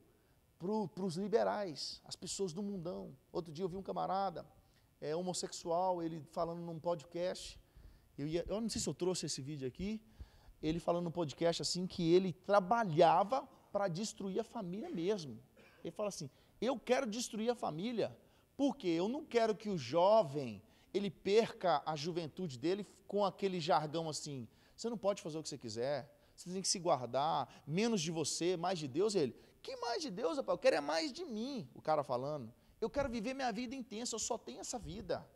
para os liberais, as pessoas do mundão. Outro dia eu vi um camarada homossexual, ele falando num podcast, eu não sei se eu trouxe esse vídeo aqui, ele falando num podcast assim, que ele trabalhava para destruir a família mesmo. Ele fala assim, eu quero destruir a família, porque eu não quero que o jovem, ele perca a juventude dele com aquele jargão assim, você não pode fazer o que você quiser, você tem que se guardar, menos de você, mais de Deus. Ele, que mais de Deus, rapaz? Eu quero é mais de mim, o cara falando. Eu quero viver minha vida intensa, eu só tenho essa vida.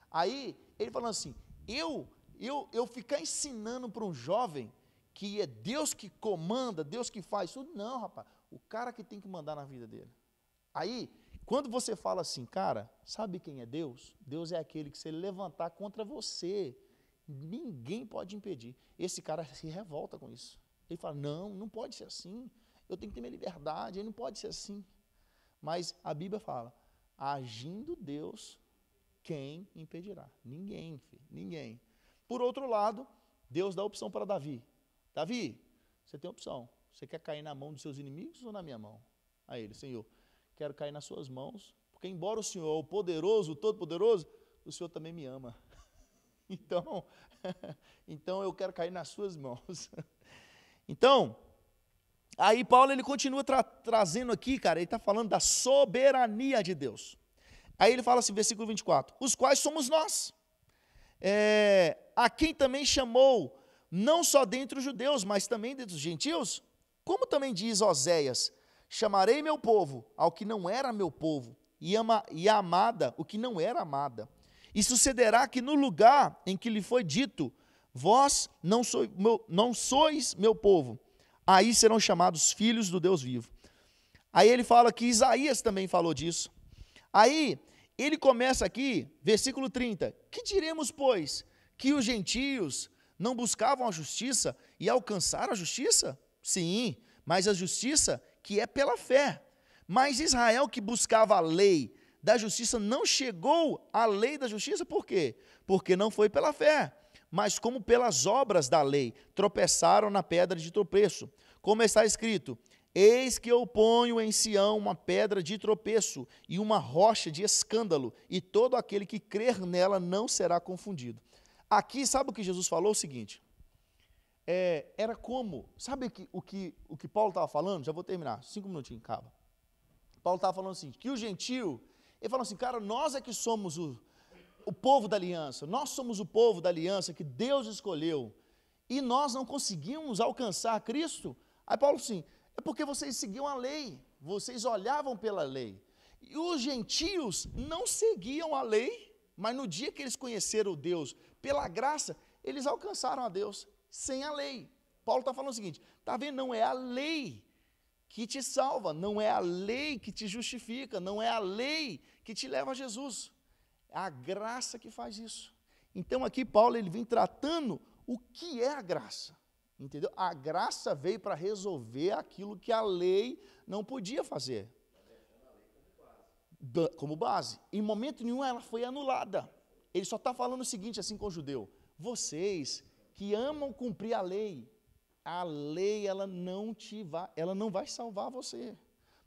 Aí, ele falando assim, eu ficar ensinando para um jovem que é Deus que comanda, Deus que faz tudo, não, rapaz, o cara que tem que mandar na vida dele. Aí, quando você fala assim, cara, sabe quem é Deus? Deus é aquele que se ele levantar contra você, ninguém pode impedir. Esse cara se revolta com isso. Ele fala, não pode ser assim, eu tenho que ter minha liberdade, ele não pode ser assim. Mas a Bíblia fala, agindo Deus, quem impedirá? Ninguém, filho, ninguém. Por outro lado, Deus dá opção para Davi. Davi, você tem opção, você quer cair na mão dos seus inimigos ou na minha mão? Aí ele, Senhor, quero cair nas suas mãos, porque embora o Senhor é o poderoso, o todo-poderoso, o Senhor também me ama. Então eu quero cair nas suas mãos. Então, aí Paulo ele continua trazendo aqui, cara, ele está falando da soberania de Deus. Aí ele fala assim, versículo 24, os quais somos nós, a quem também chamou, não só dentre os judeus, mas também dentre os gentios, como também diz Oséias, chamarei meu povo ao que não era meu povo, e a amada o que não era amada. E sucederá que no lugar em que lhe foi dito, vós não sois meu povo, aí serão chamados filhos do Deus vivo. Aí ele fala que Isaías também falou disso. Aí ele começa aqui, versículo 30, que diremos, pois, que os gentios não buscavam a justiça e alcançaram a justiça? Sim, mas a justiça que é pela fé. Mas Israel que buscava a lei da justiça não chegou à lei da justiça, por quê? Porque não foi pela fé, mas como pelas obras da lei, tropeçaram na pedra de tropeço. Como está escrito, eis que eu ponho em Sião uma pedra de tropeço e uma rocha de escândalo, e todo aquele que crer nela não será confundido. Aqui, sabe o que Jesus falou? O seguinte, era como, sabe o que Paulo estava falando? Já vou terminar, 5 minutinhos, acaba. Paulo estava falando assim, que o gentio, ele falou assim, cara, nós é que somos o povo da aliança, nós somos o povo da aliança que Deus escolheu, e nós não conseguimos alcançar Cristo. Aí Paulo assim, é porque vocês seguiam a lei, vocês olhavam pela lei, e os gentios não seguiam a lei, mas no dia que eles conheceram Deus, pela graça, eles alcançaram a Deus, sem a lei. Paulo está falando o seguinte, está vendo, não é a lei que te salva, não é a lei que te justifica, não é a lei que te leva a Jesus, é a graça que faz isso. Então aqui Paulo ele vem tratando o que é a graça, entendeu? A graça veio para resolver aquilo que a lei não podia fazer, como base. Em momento nenhum ela foi anulada. Ele só está falando o seguinte assim com o judeu, vocês que amam cumprir a lei ela não vai salvar você,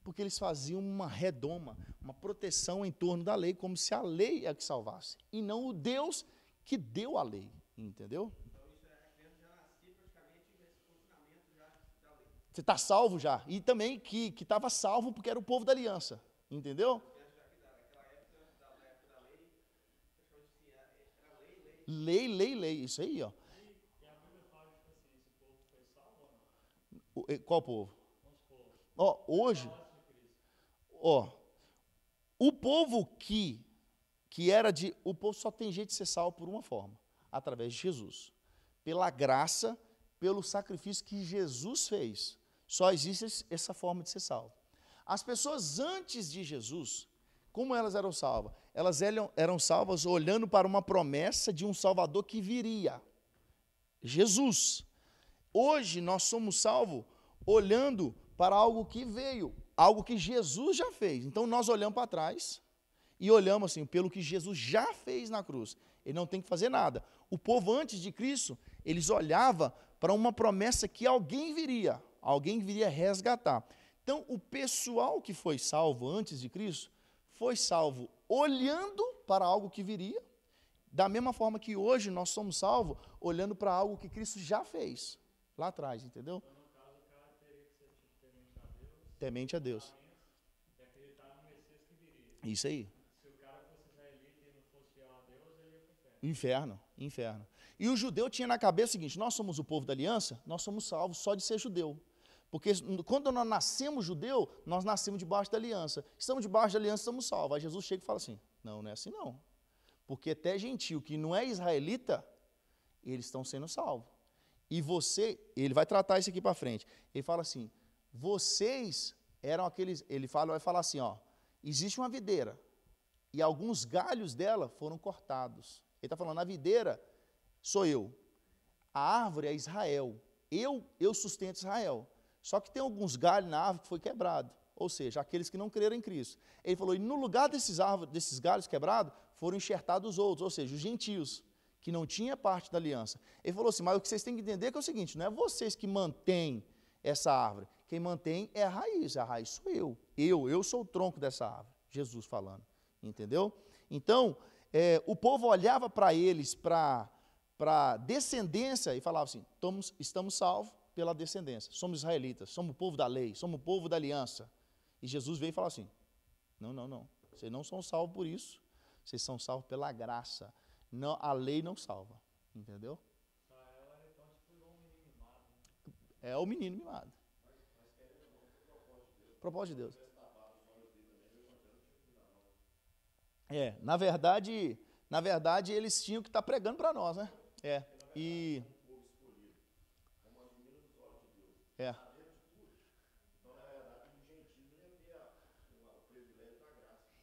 porque eles faziam uma redoma, uma proteção em torno da lei, como se a lei é que salvasse, e não o Deus que deu a lei, entendeu? Então isso a criança já nascia praticamente nesse funcionamento já da lei. Você está salvo já, e também que estava salvo porque era o povo da aliança, entendeu? Naquela época da lei, praticamente assim, era Lei, isso aí, ó. E a Bíblia fala, tipo assim, esse povo foi salvo ou não? Qual povo? Vamos supor, Ó, hoje, antes de Cristo. ó, o povo o povo só tem jeito de ser salvo por uma forma, através de Jesus, pela graça, pelo sacrifício que Jesus fez, só existe essa forma de ser salvo. As pessoas antes de Jesus, como elas eram salvas? Elas eram salvas olhando para uma promessa de um Salvador que viria, Jesus. Hoje nós somos salvos olhando para algo que veio, algo que Jesus já fez. Então nós olhamos para trás e olhamos assim, pelo que Jesus já fez na cruz. Ele não tem que fazer nada. O povo antes de Cristo, eles olhavam para uma promessa que alguém viria resgatar. Então o pessoal que foi salvo antes de Cristo, foi salvo olhando para algo que viria, da mesma forma que hoje nós somos salvos olhando para algo que Cristo já fez lá atrás, entendeu? Então, no caso, o cara teria que ser tipo Temente a Deus. e acreditar no Messias que viria. Isso aí. Se o cara fosse israelita e não fosse fiel a Deus, ele ia para o inferno. Inferno. E o judeu tinha na cabeça o seguinte, nós somos o povo da aliança, nós somos salvos só de ser judeu. Porque quando nós nascemos judeu, nós nascemos debaixo da aliança. Estamos debaixo da aliança, estamos salvos. Aí Jesus chega e fala assim, não é assim não. Porque até gentio que não é israelita, eles estão sendo salvos. E ele vai tratar isso aqui para frente. Ele fala assim, vocês eram aqueles, vai falar assim, ó, existe uma videira, e alguns galhos dela foram cortados. Ele está falando, a videira sou eu, a árvore é Israel, eu sustento Israel. Só que tem alguns galhos na árvore que foi quebrado, ou seja, aqueles que não creram em Cristo. Ele falou, e no lugar desses galhos quebrados, foram enxertados os outros, ou seja, os gentios, que não tinha parte da aliança. Ele falou assim, mas o que vocês têm que entender é que é o seguinte, não é vocês que mantêm essa árvore, quem mantém é a raiz sou eu sou o tronco dessa árvore, Jesus falando, entendeu? Então, o povo olhava para eles, para a descendência, e falava assim, estamos salvos pela descendência, somos israelitas, somos o povo da lei, somos o povo da aliança. E Jesus veio e falou assim, não, Vocês não são salvos por isso. Vocês são salvos pela graça. Não, a lei não salva. Entendeu? Israel era então tipo igual um menino mimado, né? É o menino mimado. Propósito de Deus. Na verdade, eles tinham que estar pregando para nós, né? E é.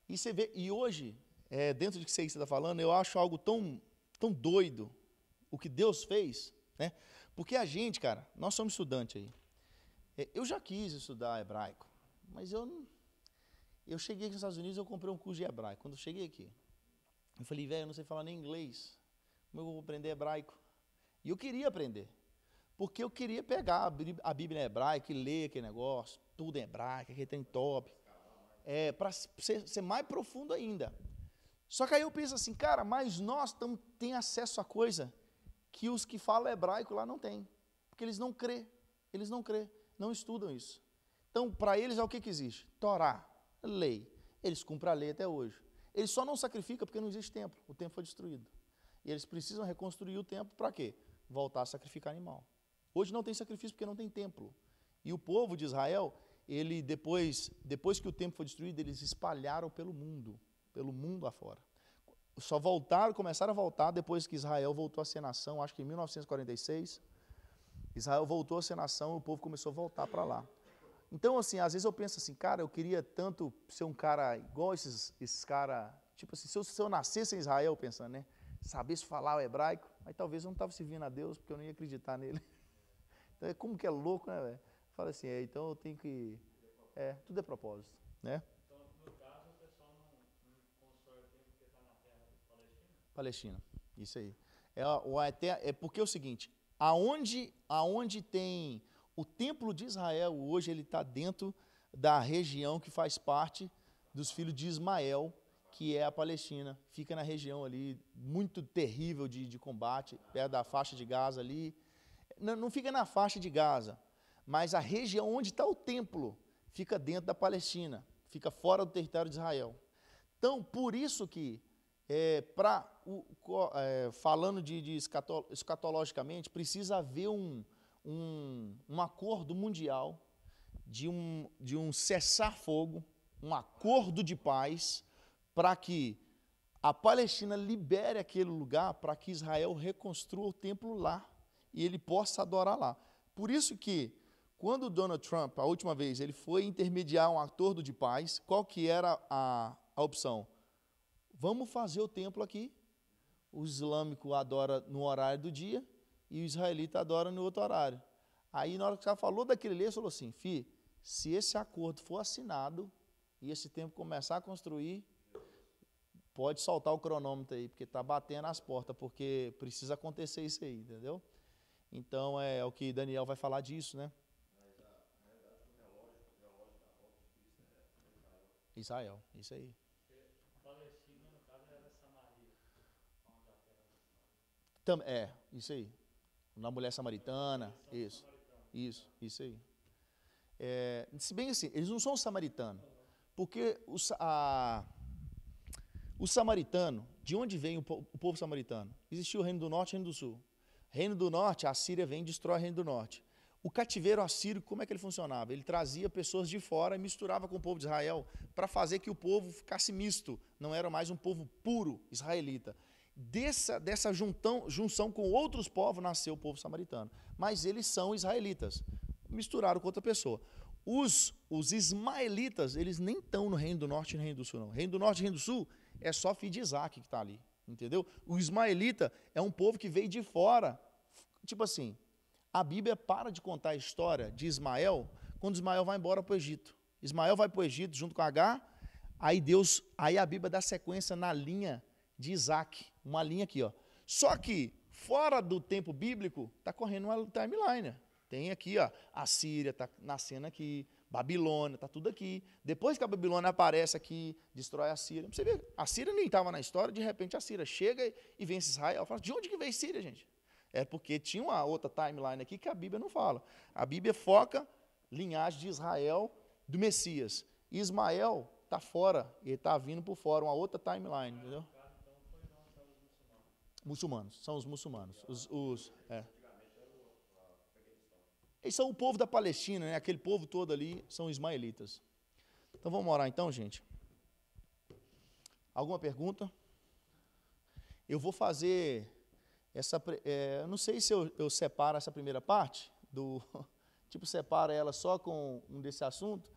E você vê, e hoje, dentro do que você está falando, eu acho algo tão doido o que Deus fez, né? Porque a gente, cara, nós somos estudantes aí. Eu já quis estudar hebraico, mas eu cheguei aqui nos Estados Unidos, eu comprei um curso de hebraico. Quando eu cheguei aqui, eu falei, velho, eu não sei falar nem inglês, como eu vou aprender hebraico? E eu queria aprender, porque eu queria pegar a Bíblia em hebraico e ler aquele negócio, tudo em hebraico, aquele tem top, para ser mais profundo ainda. Só que aí eu penso assim, cara, mas nós temos acesso a coisa que os que falam hebraico lá não têm, porque eles não crê, não estudam isso. Então, para eles é o que existe? Torá, lei. Eles cumprem a lei até hoje. Eles só não sacrificam porque não existe templo, o templo foi destruído. E eles precisam reconstruir o templo para quê? Voltar a sacrificar animal. Hoje não tem sacrifício porque não tem templo. E o povo de Israel, ele depois que o templo foi destruído, eles espalharam pelo mundo afora. Começaram a voltar depois que Israel voltou a ser nação, acho que em 1946. Israel voltou a ser nação e o povo começou a voltar para lá. Então, assim, às vezes eu penso assim, cara, eu queria tanto ser um cara igual esses caras, tipo assim, se eu nascesse em Israel, pensando, né, sabesse falar o hebraico, aí talvez eu não estava servindo a Deus, porque eu não ia acreditar nele. Então, como que é louco, né, velho? Fala assim, então eu tenho que... tudo é propósito, né? Então, no caso, o pessoal não constrói o templo porque está na terra palestina? Palestina, isso aí. Porque é o seguinte, aonde tem o templo de Israel, hoje ele está dentro da região que faz parte dos filhos de Ismael, que é a Palestina. Fica na região ali, muito terrível de combate, perto da faixa de Gaza ali. Não fica na faixa de Gaza, mas a região onde está o templo fica dentro da Palestina, fica fora do território de Israel. Então, por isso que, falando de escatologicamente, precisa haver um acordo mundial de um cessar-fogo, um acordo de paz, para que a Palestina libere aquele lugar para que Israel reconstrua o templo lá e ele possa adorar lá. Por isso que, quando Donald Trump, a última vez, ele foi intermediar um acordo de paz, qual que era a opção? Vamos fazer o templo aqui, o islâmico adora no horário do dia e o israelita adora no outro horário. Aí, na hora que o cara falou daquele ali, ele falou assim, se esse acordo for assinado e esse templo começar a construir, pode soltar o cronômetro aí, porque está batendo as portas, porque precisa acontecer isso aí, entendeu? Então, é o que Daniel vai falar disso, né? Mas na realidade, o relógio da volta de Cristo é Israel. Israel, isso aí. Palestina, no caso, era Samaria, onde a terra da Isso aí. Na mulher samaritana, isso aí. Se bem assim, eles não são samaritanos, porque o samaritano, de onde vem o povo samaritano? Existia o Reino do Norte e o Reino do Sul. Reino do Norte, a Síria vem e destrói o Reino do Norte. O cativeiro assírio, como é que ele funcionava? Ele trazia pessoas de fora e misturava com o povo de Israel para fazer que o povo ficasse misto, não era mais um povo puro israelita. Dessa junção com outros povos nasceu o povo samaritano, mas eles são israelitas, misturaram com outra pessoa. Os ismaelitas, eles nem estão no Reino do Norte e no Reino do Sul, não. Reino do Norte e Reino do Sul é só filho de Isaac que está ali, entendeu? O ismaelita é um povo que veio de fora, tipo assim, a Bíblia para de contar a história de Ismael quando Ismael vai embora para o Egito. Ismael vai para o Egito junto com Agar, aí a Bíblia dá sequência na linha de Isaac, uma linha aqui, ó. Só que, fora do tempo bíblico, está correndo uma timeline. Tem aqui, ó, a Síria está nascendo aqui, Babilônia, está tudo aqui. Depois que a Babilônia aparece aqui, destrói a Síria. Você vê, a Síria nem estava na história, de repente a Síria chega e vence Israel. Fala, de onde que veio a Síria, gente? É porque tinha uma outra timeline aqui que a Bíblia não fala. A Bíblia foca linhagem de Israel, do Messias. Ismael tá fora, ele está vindo por fora, uma outra timeline, entendeu? Muçulmanos, são os muçulmanos. Eles são o povo da Palestina, né? Aquele povo todo ali são ismaelitas. Então vamos orar então, gente. Alguma pergunta? Eu vou fazer essa. Eu não sei se eu separo essa primeira parte, tipo, separo ela só com um desse assunto.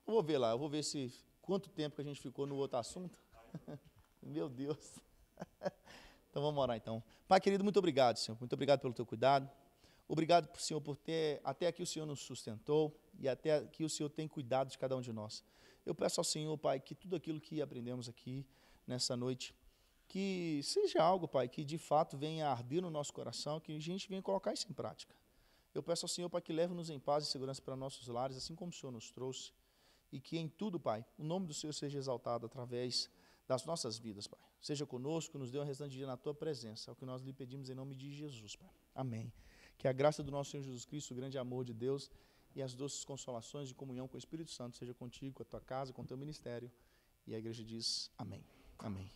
Eu vou ver lá, eu vou ver quanto tempo que a gente ficou no outro assunto. Meu Deus. Então vamos orar então. Pai querido, muito obrigado, Senhor. Muito obrigado pelo teu cuidado. Obrigado, Senhor, por até aqui o Senhor nos sustentou e até aqui o Senhor tem cuidado de cada um de nós. Eu peço ao Senhor, Pai, que tudo aquilo que aprendemos aqui nessa noite, que seja algo, Pai, que de fato venha a arder no nosso coração, que a gente venha colocar isso em prática. Eu peço ao Senhor, Pai, que leve-nos em paz e segurança para nossos lares, assim como o Senhor nos trouxe, e que em tudo, Pai, o nome do Senhor seja exaltado através das nossas vidas, Pai. Seja conosco, nos dê um restante de dia na Tua presença, é o que nós lhe pedimos em nome de Jesus, Pai. Amém. Que a graça do nosso Senhor Jesus Cristo, o grande amor de Deus e as doces consolações de comunhão com o Espírito Santo seja contigo, com a tua casa, com o teu ministério. E a igreja diz amém. Amém.